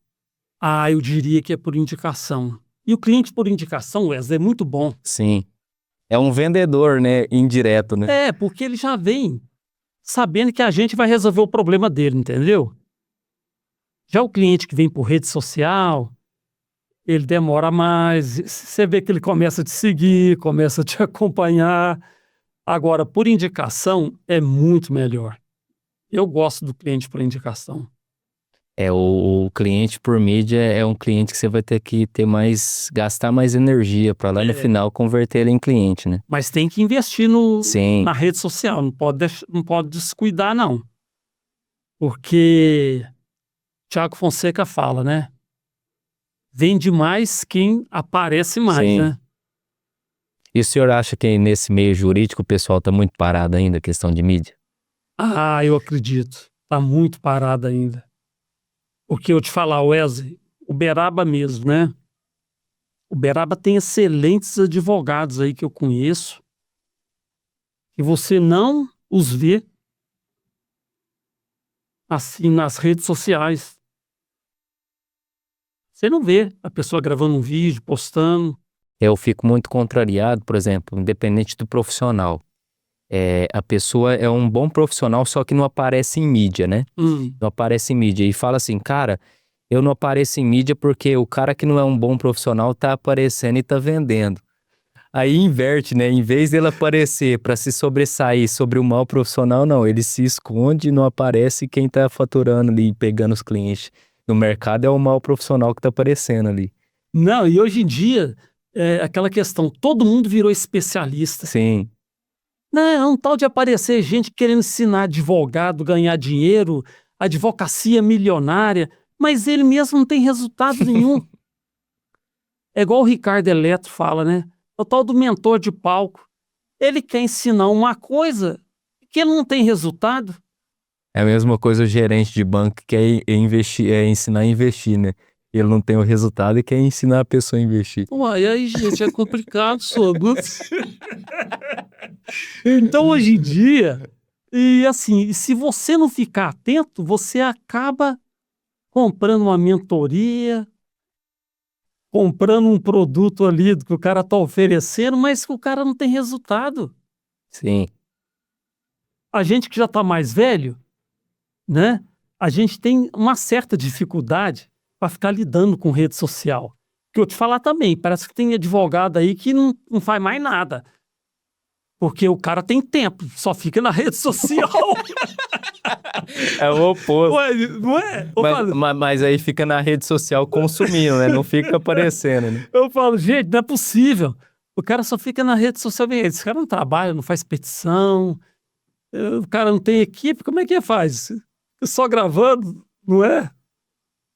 Eu diria que é por indicação. E o cliente por indicação, Wesley, é muito bom. Sim. É um vendedor, né? Indireto, né? Porque ele já vem sabendo que a gente vai resolver o problema dele, entendeu? Já o cliente que vem por rede social, ele demora mais. Você vê que ele começa a te seguir, começa a te acompanhar. Agora, por indicação, é muito melhor. Eu gosto do cliente por indicação. O cliente por mídia é um cliente que você vai ter que gastar mais energia para lá no final converter ele em cliente, né? Mas tem que investir Sim. na rede social, não pode descuidar, não. Porque Tiago Fonseca fala, né? Vende mais quem aparece mais, Sim. né? E o senhor acha que nesse meio jurídico o pessoal está muito parado ainda, questão de mídia? Eu acredito. Está muito parado ainda. Porque eu te falar, Wesley, Uberaba mesmo, né? Uberaba tem excelentes advogados aí que eu conheço, que você não os vê assim nas redes sociais. Você não vê a pessoa gravando um vídeo, postando. Eu fico muito contrariado, por exemplo, independente do profissional. A pessoa é um bom profissional, só que não aparece em mídia, né? Não aparece em mídia. E fala assim, cara, eu não apareço em mídia porque o cara que não é um bom profissional tá aparecendo e tá vendendo. Aí inverte, né? Em vez dele aparecer para se sobressair sobre o mau profissional, não. Ele se esconde e não aparece quem tá faturando ali, pegando os clientes. No mercado é o mau profissional que tá aparecendo ali. Não, e hoje em dia, aquela questão, todo mundo virou especialista. Sim. Não, é um tal de aparecer gente querendo ensinar advogado, ganhar dinheiro, advocacia milionária, mas ele mesmo não tem resultado nenhum. É igual o Ricardo Eletro fala, né? O tal do mentor de palco. Ele quer ensinar uma coisa que ele não tem resultado. É a mesma coisa o gerente de banco que quer ensinar a investir, né? Ele não tem o resultado e quer ensinar a pessoa a investir. Uai, aí, gente, é complicado, sobre. Então, hoje em dia, e assim, se você não ficar atento, você acaba comprando uma mentoria, comprando um produto ali que o cara está oferecendo, mas que o cara não tem resultado. Sim. A gente que já está mais velho, né? A gente tem uma certa dificuldade para ficar lidando com rede social. Que eu te falar também, parece que tem advogado aí que não faz mais nada. Porque o cara tem tempo, só fica na rede social. É o oposto. Ué, não é? Mas aí fica na rede social consumindo, né? Não fica aparecendo, né? Eu falo, gente, não é possível. O cara só fica na rede social. Esse cara não trabalha, não faz petição, o cara não tem equipe, como é que faz? Só gravando, não é?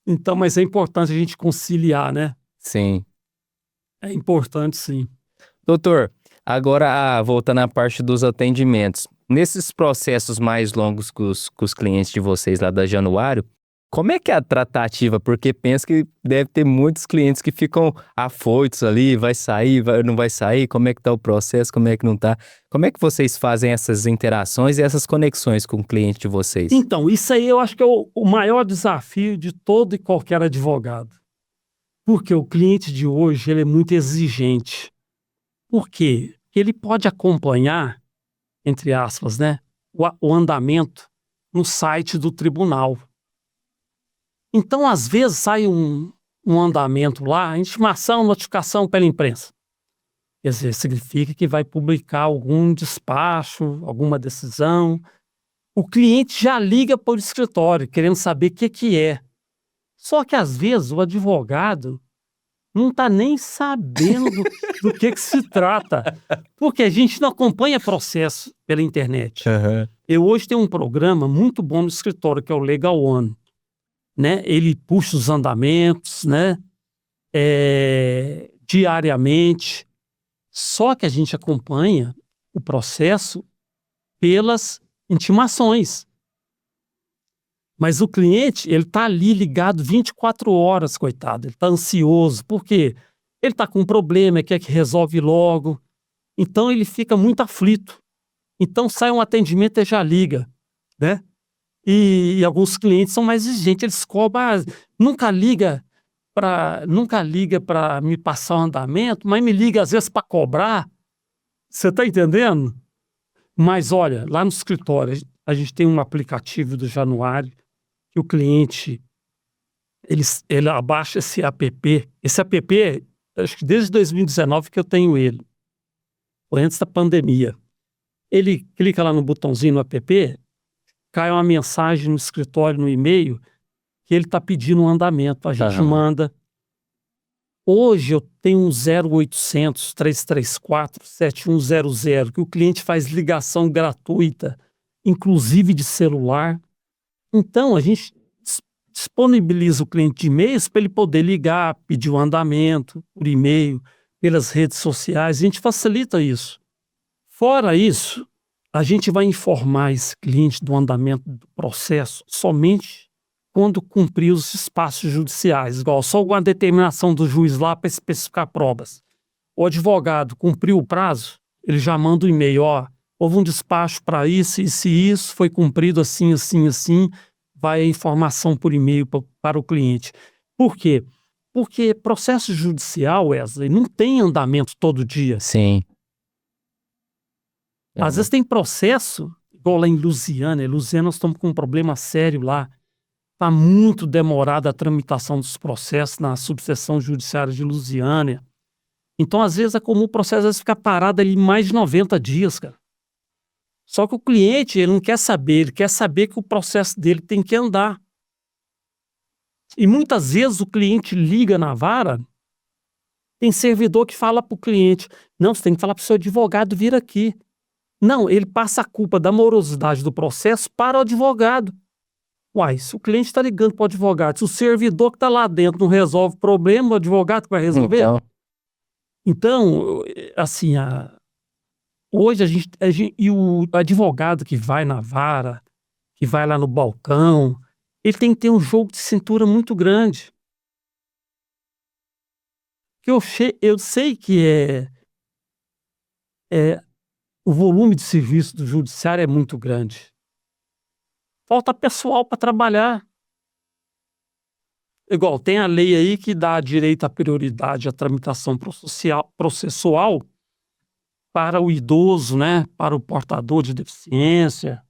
Então, mas é importante a gente conciliar, né? Sim. É importante, sim. Doutor, agora voltando à parte dos atendimentos. Nesses processos mais longos com os clientes de vocês lá da Januário, como é que é a tratativa? Porque penso que deve ter muitos clientes que ficam afoitos ali, vai sair, não vai sair, como é que tá o processo, como é que não tá? Como é que vocês fazem essas interações e essas conexões com o cliente de vocês? Então, isso aí eu acho que é o maior desafio de todo e qualquer advogado. Porque o cliente de hoje, ele é muito exigente. Por quê? Porque ele pode acompanhar, entre aspas, né, o andamento no site do tribunal. Então, às vezes, sai um andamento lá, intimação, notificação pela imprensa. Quer dizer, significa que vai publicar algum despacho, alguma decisão. O cliente já liga para o escritório, querendo saber o que é. Só que, às vezes, o advogado não está nem sabendo do que se trata, porque a gente não acompanha processo pela internet. Aham. Eu hoje tenho um programa muito bom no escritório, que é o Legal One, né? Ele puxa os andamentos, né? Diariamente. Só que a gente acompanha o processo pelas intimações. Mas o cliente, ele está ali ligado 24 horas, coitado. Ele está ansioso. Por quê? Ele está com um problema, quer que resolve logo. Então ele fica muito aflito. Então sai um atendimento e já liga, né? E alguns clientes são mais exigentes. Eles cobram, nunca liga para me passar o andamento, mas me liga às vezes para cobrar. Você está entendendo? Mas olha, lá no escritório, a gente tem um aplicativo do Januário que o cliente ele abaixa esse app. Esse app, acho que desde 2019 que eu tenho ele, foi antes da pandemia. Ele clica lá no botãozinho no app, cai uma mensagem no escritório, no e-mail, que ele está pedindo um andamento. A gente manda. Hoje eu tenho um 0800 334 7100, que o cliente faz ligação gratuita, inclusive de celular. Então, a gente disponibiliza o cliente de e-mails para ele poder ligar, pedir o andamento por e-mail, pelas redes sociais. A gente facilita isso. Fora isso, a gente vai informar esse cliente do andamento do processo somente quando cumprir os espaços judiciais, igual só alguma determinação do juiz lá para especificar provas. O advogado cumpriu o prazo, ele já manda o e-mail, houve um despacho para isso, isso e isso, foi cumprido assim, assim, assim, vai a informação por e-mail para o cliente. Por quê? Porque processo judicial, Wesley, não tem andamento todo dia. Sim. Às vezes tem processo, igual lá em Lusiânia. Nós estamos com um problema sério lá. Está muito demorada a tramitação dos processos na subseção judiciária de Lusiânia. Então, às vezes, é comum o processo às vezes, ficar parado ali mais de 90 dias, cara. Só que o cliente, ele não quer saber, ele quer saber que o processo dele tem que andar. E muitas vezes o cliente liga na vara, tem servidor que fala para o cliente, não, você tem que falar para o seu advogado vir aqui. Não, ele passa a culpa da morosidade do processo para o advogado. Uai, se o cliente está ligando para o advogado, se o servidor que está lá dentro não resolve o problema, o advogado que vai resolver? Então assim, hoje e o advogado que vai na vara, que vai lá no balcão, ele tem que ter um jogo de cintura muito grande. Que eu sei que o volume de serviço do judiciário é muito grande. Falta pessoal para trabalhar. Igual, tem a lei aí que dá direito à prioridade à tramitação processual para o idoso, né? Para o portador de deficiência,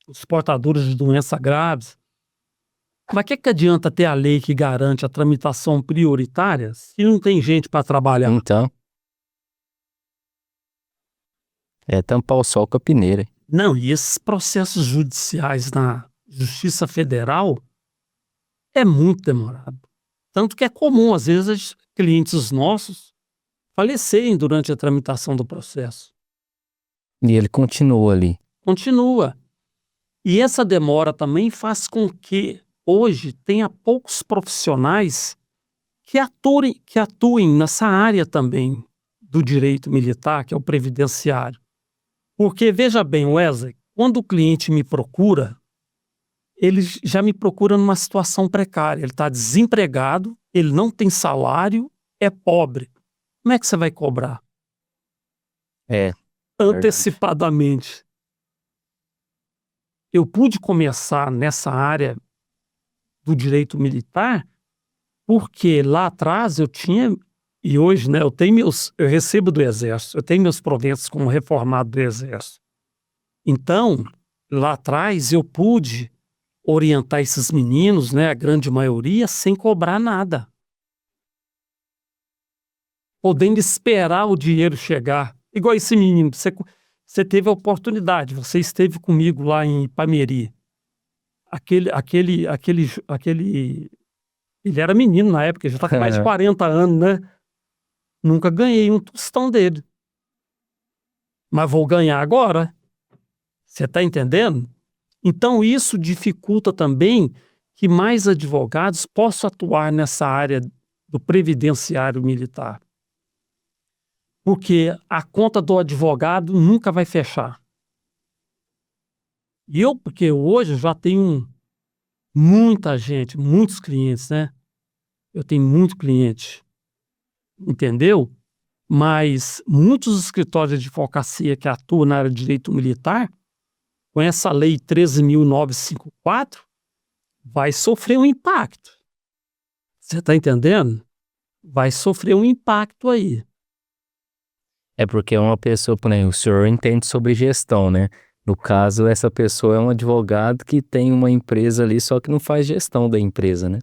os portadores de doenças graves. Mas o que adianta ter a lei que garante a tramitação prioritária se não tem gente para trabalhar? Então, é tampar o sol com a peneira. Não, e esses processos judiciais na Justiça Federal é muito demorado. Tanto que é comum, às vezes, clientes nossos falecerem durante a tramitação do processo. E ele continua ali. Continua. E essa demora também faz com que hoje tenha poucos profissionais que atuem nessa área também do direito militar, que é o previdenciário. Porque, veja bem, Wesley, quando o cliente me procura, ele já me procura numa situação precária. Ele está desempregado, ele não tem salário, é pobre. Como é que você vai cobrar? É, Antecipadamente. Eu pude começar nessa área do direito militar porque lá atrás eu tinha, e hoje, né, eu recebo do Exército, eu tenho meus proventos como reformado do Exército. Então, lá atrás eu pude orientar esses meninos, né, a grande maioria, sem cobrar nada. Podendo esperar o dinheiro chegar. Igual esse menino, você teve a oportunidade, você esteve comigo lá em Ipameri. Ele era menino na época, já está com mais de 40 anos, né? Nunca ganhei um tostão dele. Mas vou ganhar agora. Você está entendendo? Então isso dificulta também que mais advogados possam atuar nessa área do previdenciário militar. Porque a conta do advogado nunca vai fechar. Porque hoje eu já tenho muita gente, muitos clientes, né? Eu tenho muito cliente, entendeu? Mas muitos escritórios de advocacia que atuam na área de direito militar, com essa lei 13.954, vai sofrer um impacto. Você está entendendo? Vai sofrer um impacto aí. É porque uma pessoa, por exemplo, o senhor entende sobre gestão, né? No caso, essa pessoa é um advogado que tem uma empresa ali, só que não faz gestão da empresa, né?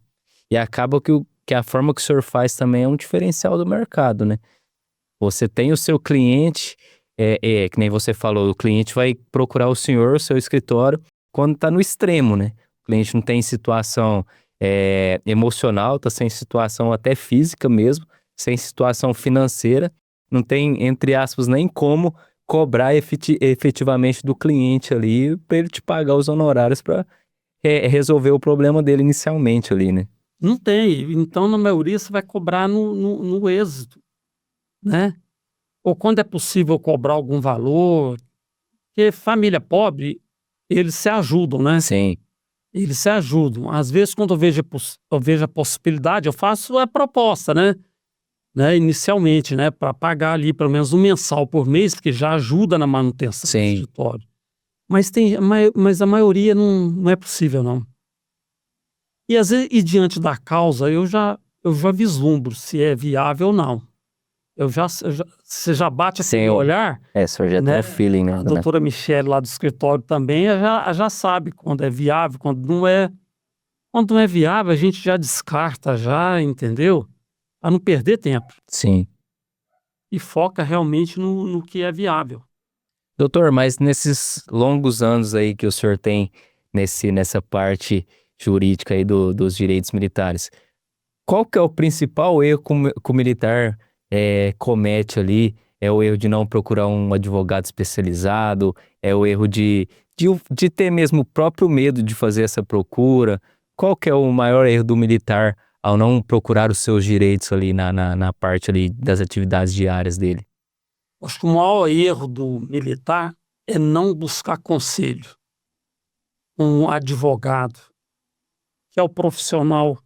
E acaba que a forma que o senhor faz também é um diferencial do mercado, né? Você tem o seu cliente, que nem você falou, o cliente vai procurar o senhor, o seu escritório, quando está no extremo, né? O cliente não tem situação emocional, está sem situação até física mesmo, sem situação financeira, não tem, entre aspas, nem como cobrar efetivamente do cliente ali para ele te pagar os honorários para resolver o problema dele inicialmente ali, né? Não tem. Então, na maioria, você vai cobrar no êxito, né? Ou quando é possível cobrar algum valor. Porque família pobre, eles se ajudam, né? Sim. Eles se ajudam. Às vezes, quando eu vejo a possibilidade, eu faço a proposta, né? Inicialmente, né? Para pagar ali pelo menos um mensal por mês, porque já ajuda na manutenção do Sim. escritório. Mas a maioria não é possível, não. E às vezes, diante da causa, eu já vislumbro se é viável ou não. Você já bate Sim, aquele olhar, o senhor já tem né? um feeling, né? A doutora Michele lá do escritório também já sabe quando é viável, quando não é. Quando não é viável, a gente já descarta, já, entendeu? Para não perder tempo. Sim. E foca realmente no que é viável. Doutor, mas nesses longos anos aí que o senhor tem nessa parte jurídica aí dos direitos militares, qual que é o principal erro que o militar comete ali? É o erro de não procurar um advogado especializado? É o erro de ter mesmo o próprio medo de fazer essa procura? Qual que é o maior erro do militar ao não procurar os seus direitos ali na parte ali das atividades diárias dele? Acho que o maior erro do militar é não buscar conselho. Um advogado, que é o profissional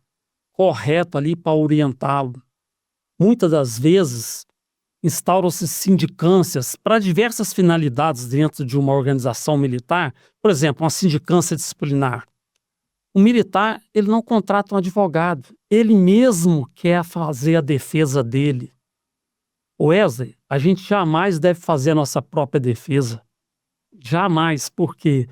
correto ali para orientá-lo. Muitas das vezes, instauram-se sindicâncias para diversas finalidades dentro de uma organização militar. Por exemplo, uma sindicância disciplinar. O militar, ele não contrata um advogado, ele mesmo quer fazer a defesa dele. Wesley, a gente jamais deve fazer a nossa própria defesa. Jamais, porque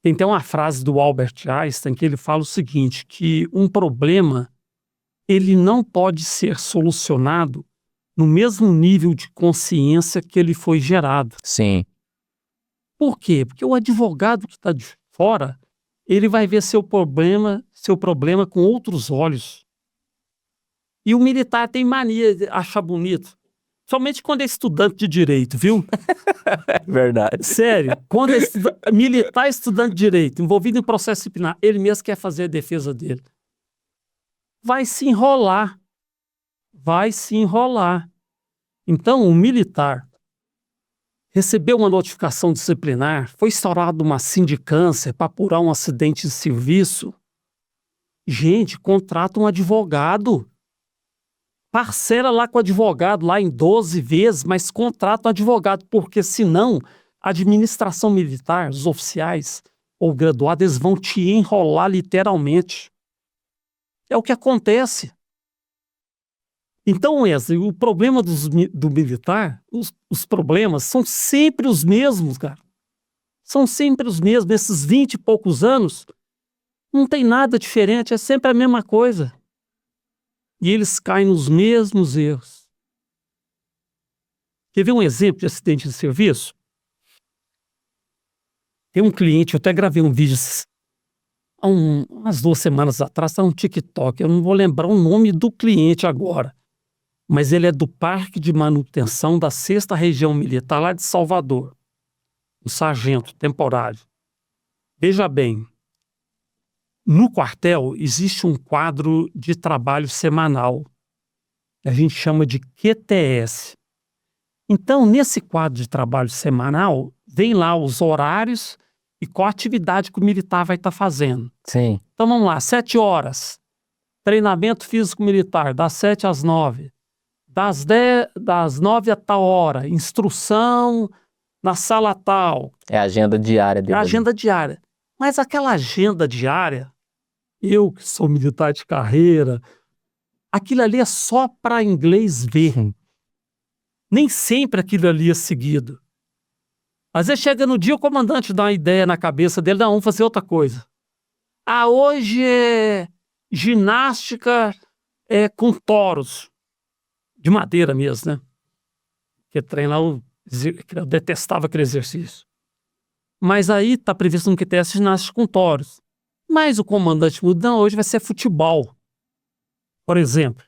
tem até uma frase do Albert Einstein que ele fala o seguinte, que um problema ele não pode ser solucionado no mesmo nível de consciência que ele foi gerado. Sim. Por quê? Porque o advogado que está de fora, ele vai ver seu problema com outros olhos. E o militar tem mania de achar bonito. Somente quando é estudante de direito, viu? É verdade. Sério, quando é militar estudante de direito, envolvido em processo disciplinar, ele mesmo quer fazer a defesa dele. Vai se enrolar. Vai se enrolar. Então, o militar recebeu uma notificação disciplinar, foi instaurada uma sindicância para apurar um acidente de serviço. Gente, contrata um advogado. Parcela lá com o advogado, lá em 12 vezes, mas contrata um advogado, porque senão a administração militar, os oficiais ou graduados, eles vão te enrolar literalmente. É o que acontece. Então, Wesley, o problema do militar, os problemas são sempre os mesmos, cara. São sempre os mesmos. Esses 20 e poucos anos, não tem nada diferente, é sempre a mesma coisa. E eles caem nos mesmos erros. Quer ver um exemplo de acidente de serviço? Tem um cliente, eu até gravei um vídeo há umas 2 semanas atrás, está no TikTok, eu não vou lembrar o nome do cliente agora, mas ele é do Parque de Manutenção da 6ª Região Militar lá de Salvador, um sargento temporário. Veja bem, no quartel existe um quadro de trabalho semanal, a gente chama de QTS. Então, nesse quadro de trabalho semanal, vem lá os horários e qual a atividade que o militar vai estar fazendo. Sim. Então, vamos lá, 7 horas, treinamento físico militar, das 7 às 9. Das 9 a tal hora, instrução na sala tal. É a agenda diária É dele. a agenda diária. Mas aquela agenda diária, eu que sou militar de carreira, aquilo ali é só para inglês ver. Nem sempre aquilo ali é seguido. Às vezes chega no dia, o comandante dá uma ideia na cabeça dele, não, vamos fazer outra coisa. Ah, hoje é ginástica com toros. De madeira mesmo, né? Porque treinar, eu detestava aquele exercício. Mas aí está previsto no QTS ginástica com toros. Mas o comandante muda, não, hoje vai ser futebol, por exemplo.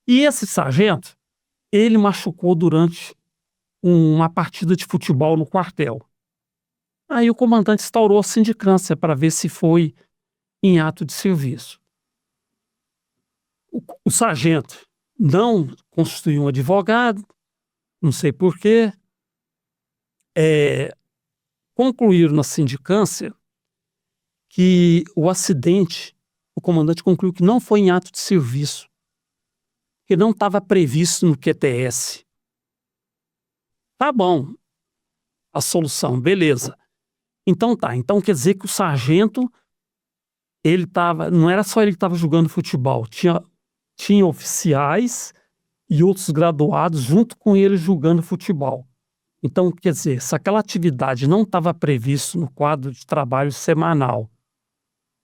E esse sargento, ele machucou durante uma partida de futebol no quartel. Aí o comandante instaurou a sindicância para ver se foi em ato de serviço. O sargento não constituiu um advogado, não sei porquê. Concluíram na sindicância que o acidente, o comandante concluiu que não foi em ato de serviço, que não estava previsto no QTS. Tá bom, a solução, beleza. Então tá, então quer dizer que o sargento, não era só ele que estava jogando futebol, tinha oficiais e outros graduados junto com ele jogando futebol. Então, quer dizer, se aquela atividade não estava prevista no quadro de trabalho semanal,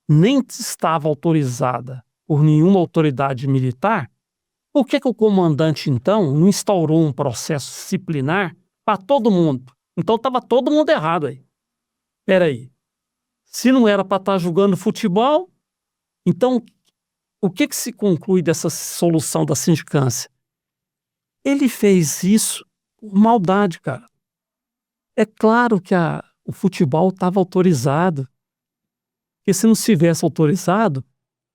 nem estava autorizada por nenhuma autoridade militar, por que o comandante, então, não instaurou um processo disciplinar para todo mundo? Então estava todo mundo errado aí. Espera aí. Se não era para estar jogando futebol, então o que se conclui dessa solução da sindicância? Ele fez isso por maldade, cara. É claro que o futebol estava autorizado. Porque se não estivesse autorizado,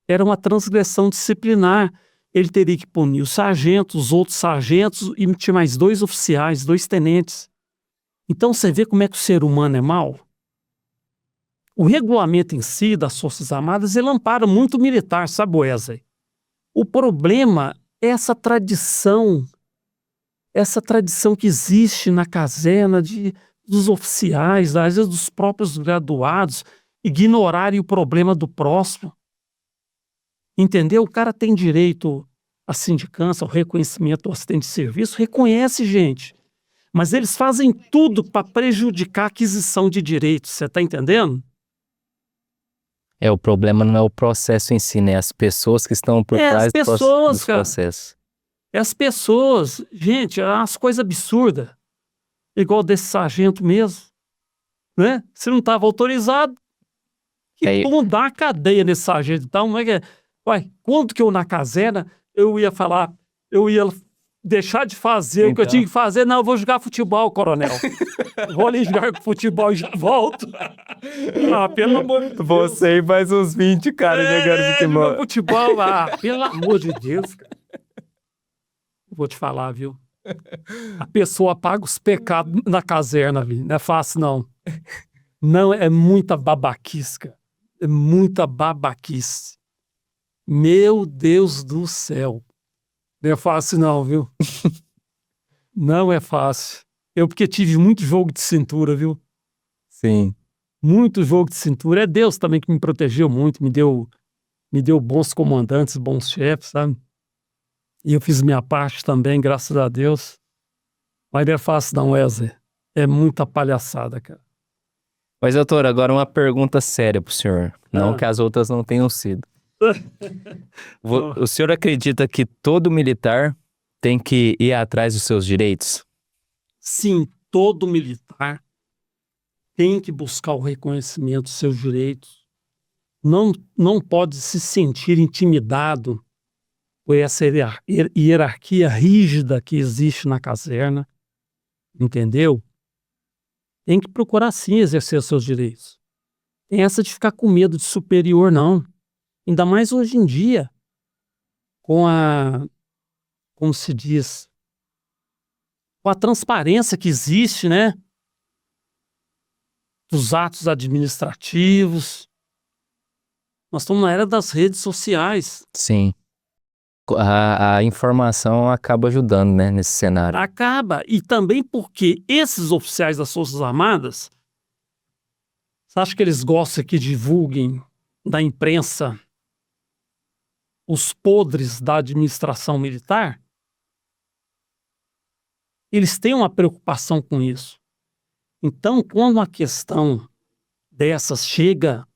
era uma transgressão disciplinar. Ele teria que punir o sargento, os outros sargentos e tinha mais 2 oficiais, 2 tenentes. Então você vê como é que o ser humano é mau? O regulamento em si das Forças Armadas, ele ampara muito o militar, sabe, Wesley? O problema é essa tradição que existe na caserna dos oficiais, às vezes dos próprios graduados, ignorarem o problema do próximo. Entendeu? O cara tem direito à sindicância, ao reconhecimento do assistente de serviço, reconhece, gente. Mas eles fazem tudo para prejudicar a aquisição de direitos, você está entendendo? O problema não é o processo em si, né? As pessoas que estão por As trás pessoas, dos cara. processos. As pessoas, gente, as coisas absurdas. Igual desse sargento mesmo, né? Se não estava autorizado, que como dá a cadeia nesse sargento. Então, como é que é? Uai, quando que eu na caserna, eu ia deixar de fazer o que eu tinha que fazer? Não, eu vou jogar futebol, coronel. Vou ali jogar futebol e já volto. Pelo amor de Deus. Você e mais uns 20 caras jogando futebol. Futebol, pelo amor de Deus, cara. Vou te falar, viu? A pessoa paga os pecados na caserna, viu? Não é fácil, não. Não, é muita babaquice, cara. É muita babaquice. Meu Deus do céu. Não é fácil, não, viu? Não é fácil. Eu porque tive muito jogo de cintura, viu? Sim. Muito jogo de cintura. É Deus também que me protegeu muito, me deu bons comandantes, bons chefes, sabe? E eu fiz minha parte também, graças a Deus. Mas não é fácil não, Wesley. É muita palhaçada, cara. Mas, doutor, agora uma pergunta séria pro senhor. Não que as outras não tenham sido. O senhor acredita que todo militar tem que ir atrás dos seus direitos? Sim, todo militar tem que buscar o reconhecimento dos seus direitos. Não pode se sentir intimidado por essa hierarquia rígida que existe na caserna, entendeu? Tem que procurar sim exercer seus direitos. Tem essa de ficar com medo de superior, não. Ainda mais hoje em dia, como se diz, com a transparência que existe, né? Dos atos administrativos. Nós estamos na era das redes sociais. Sim. A informação acaba ajudando, né, nesse cenário. Acaba. E também porque esses oficiais das Forças Armadas, você acha que eles gostam que divulguem da imprensa os podres da administração militar? Eles têm uma preocupação com isso. Então, quando uma questão dessas chega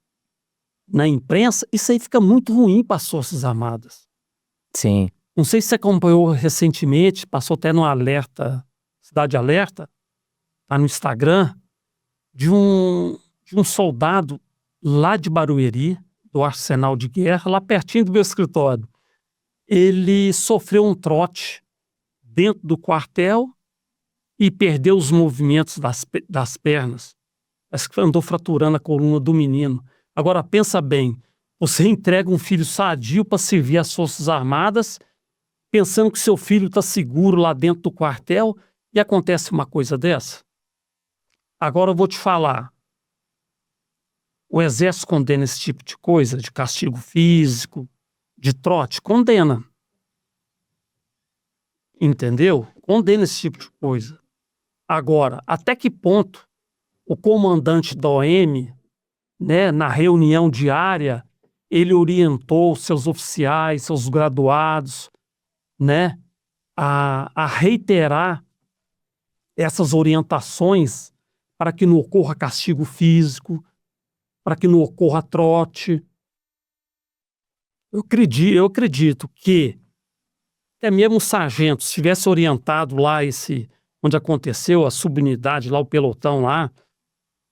na imprensa, isso aí fica muito ruim para as Forças Armadas. Sim. Não sei se você acompanhou recentemente, passou até no Alerta, Cidade Alerta, tá no Instagram, de um soldado lá de Barueri, do Arsenal de Guerra, lá pertinho do meu escritório. Ele sofreu um trote dentro do quartel e perdeu os movimentos das pernas. Parece que andou fraturando a coluna do menino. Agora, pensa bem, você entrega um filho sadio para servir as Forças Armadas, pensando que seu filho está seguro lá dentro do quartel, e acontece uma coisa dessa? Agora eu vou te falar. O Exército condena esse tipo de coisa, de castigo físico, de trote, condena. Entendeu? Condena esse tipo de coisa. Agora, até que ponto o comandante da OM, né, na reunião diária, ele orientou seus oficiais, seus graduados, né, a reiterar essas orientações para que não ocorra castigo físico, para que não ocorra trote. Eu acredito que até mesmo o sargento, se tivesse orientado lá onde aconteceu a subunidade, lá o pelotão lá,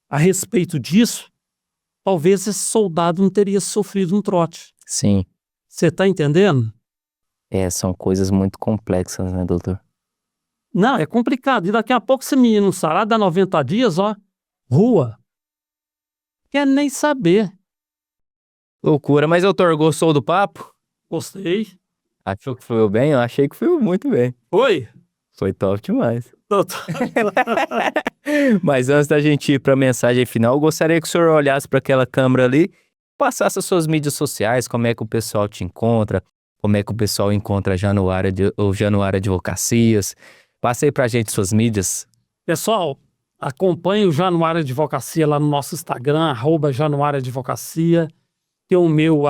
a respeito disso, talvez esse soldado não teria sofrido um trote. Sim. Você está entendendo? São coisas muito complexas, né, doutor? Não, é complicado. E daqui a pouco esse menino sarado dá 90 dias, ó, rua. Quer nem saber. Loucura, mas doutor, gostou do papo? Gostei. Achou que fluiu bem? Eu achei que fluiu muito bem. Oi? Foi top demais. Mas antes da gente ir para a mensagem final, eu gostaria que o senhor olhasse para aquela câmera ali, passasse as suas mídias sociais, como é que o pessoal te encontra, como é que o pessoal encontra Januário Advocacias. Passa aí pra gente suas mídias. Pessoal, acompanhe o Januário Advocacia lá no nosso Instagram, @Januário Advocacia. tem o meu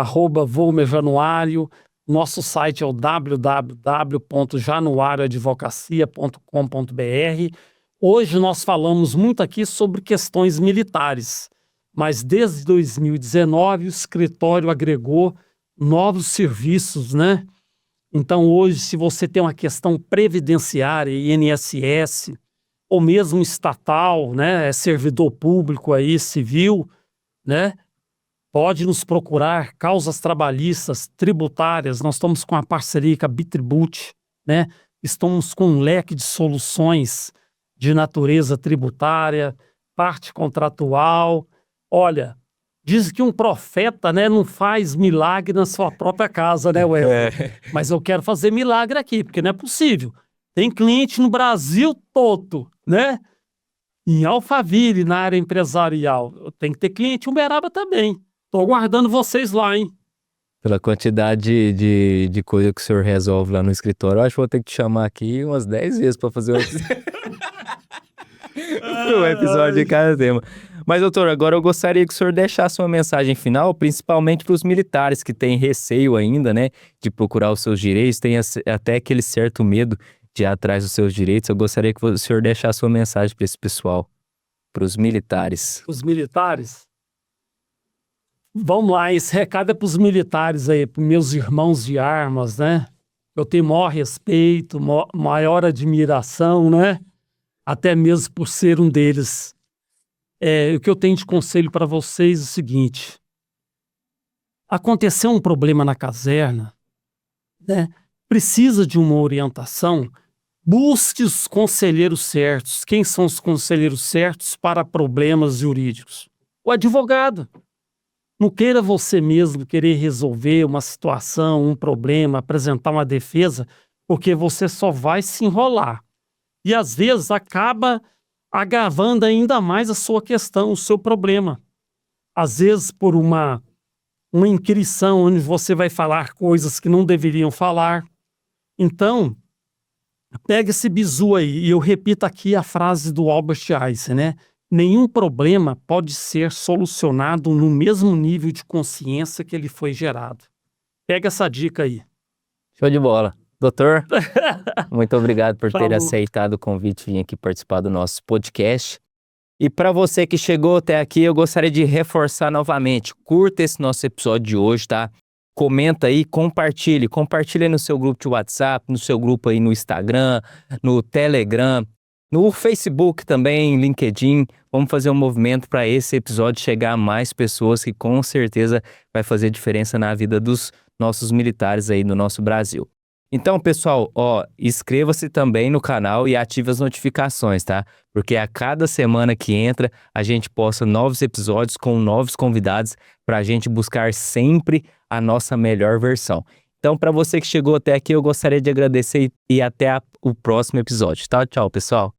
@volmerjanuário. Nosso site é o www.januarioadvocacia.com.br. Hoje nós falamos muito aqui sobre questões militares, mas desde 2019 o escritório agregou novos serviços, né? Então hoje, se você tem uma questão previdenciária, INSS, ou mesmo estatal, né, servidor público aí, civil, né? Pode nos procurar, causas trabalhistas, tributárias. Nós estamos com a parceria com a Bitribute, né? Estamos com um leque de soluções de natureza tributária, parte contratual. Olha, diz que um profeta, né, não faz milagre na sua própria casa, né, Wesley? Mas eu quero fazer milagre aqui, porque não é possível. Tem cliente no Brasil todo, né? Em Alphaville, na área empresarial. Tem que ter cliente em Uberaba também. Tô aguardando vocês lá, hein? Pela quantidade de coisa que o senhor resolve lá no escritório, eu acho que vou ter que te chamar aqui umas 10 vezes para fazer um episódio de cada tema. Mas, doutor, agora eu gostaria que o senhor deixasse uma mensagem final, principalmente para os militares que têm receio ainda, né, de procurar os seus direitos, tem até aquele certo medo de ir atrás dos seus direitos. Eu gostaria que o senhor deixasse uma mensagem para esse pessoal, para os militares. Os militares? Vamos lá, esse recado é para os militares aí, para meus irmãos de armas, né? Eu tenho maior respeito, maior admiração, né? Até mesmo por ser um deles. O que eu tenho de conselho para vocês é o seguinte: aconteceu um problema na caserna, né? Precisa de uma orientação, busque os conselheiros certos. Quem são os conselheiros certos para problemas jurídicos? O advogado. Não queira você mesmo querer resolver uma situação, um problema, apresentar uma defesa, porque você só vai se enrolar. E às vezes acaba agravando ainda mais a sua questão, o seu problema. Às vezes por uma inquirição onde você vai falar coisas que não deveriam falar. Então, pega esse bizu aí, e eu repito aqui a frase do Albert Einstein, né? Nenhum problema pode ser solucionado no mesmo nível de consciência que ele foi gerado. Pega essa dica aí. Show de bola. Doutor, muito obrigado por ter Falou. aceitado o convite e vir aqui participar do nosso podcast. E para você que chegou até aqui, eu gostaria de reforçar novamente. Curta esse nosso episódio de hoje, tá? Comenta aí, compartilhe aí no seu grupo de WhatsApp, no seu grupo aí no Instagram, no Telegram, no Facebook também, LinkedIn. Vamos fazer um movimento para esse episódio chegar a mais pessoas, que com certeza vai fazer diferença na vida dos nossos militares aí no nosso Brasil. Então, pessoal, inscreva-se também no canal e ative as notificações, tá? Porque a cada semana que entra, a gente posta novos episódios com novos convidados para a gente buscar sempre a nossa melhor versão. Então, para você que chegou até aqui, eu gostaria de agradecer e até o próximo episódio. Tchau, pessoal.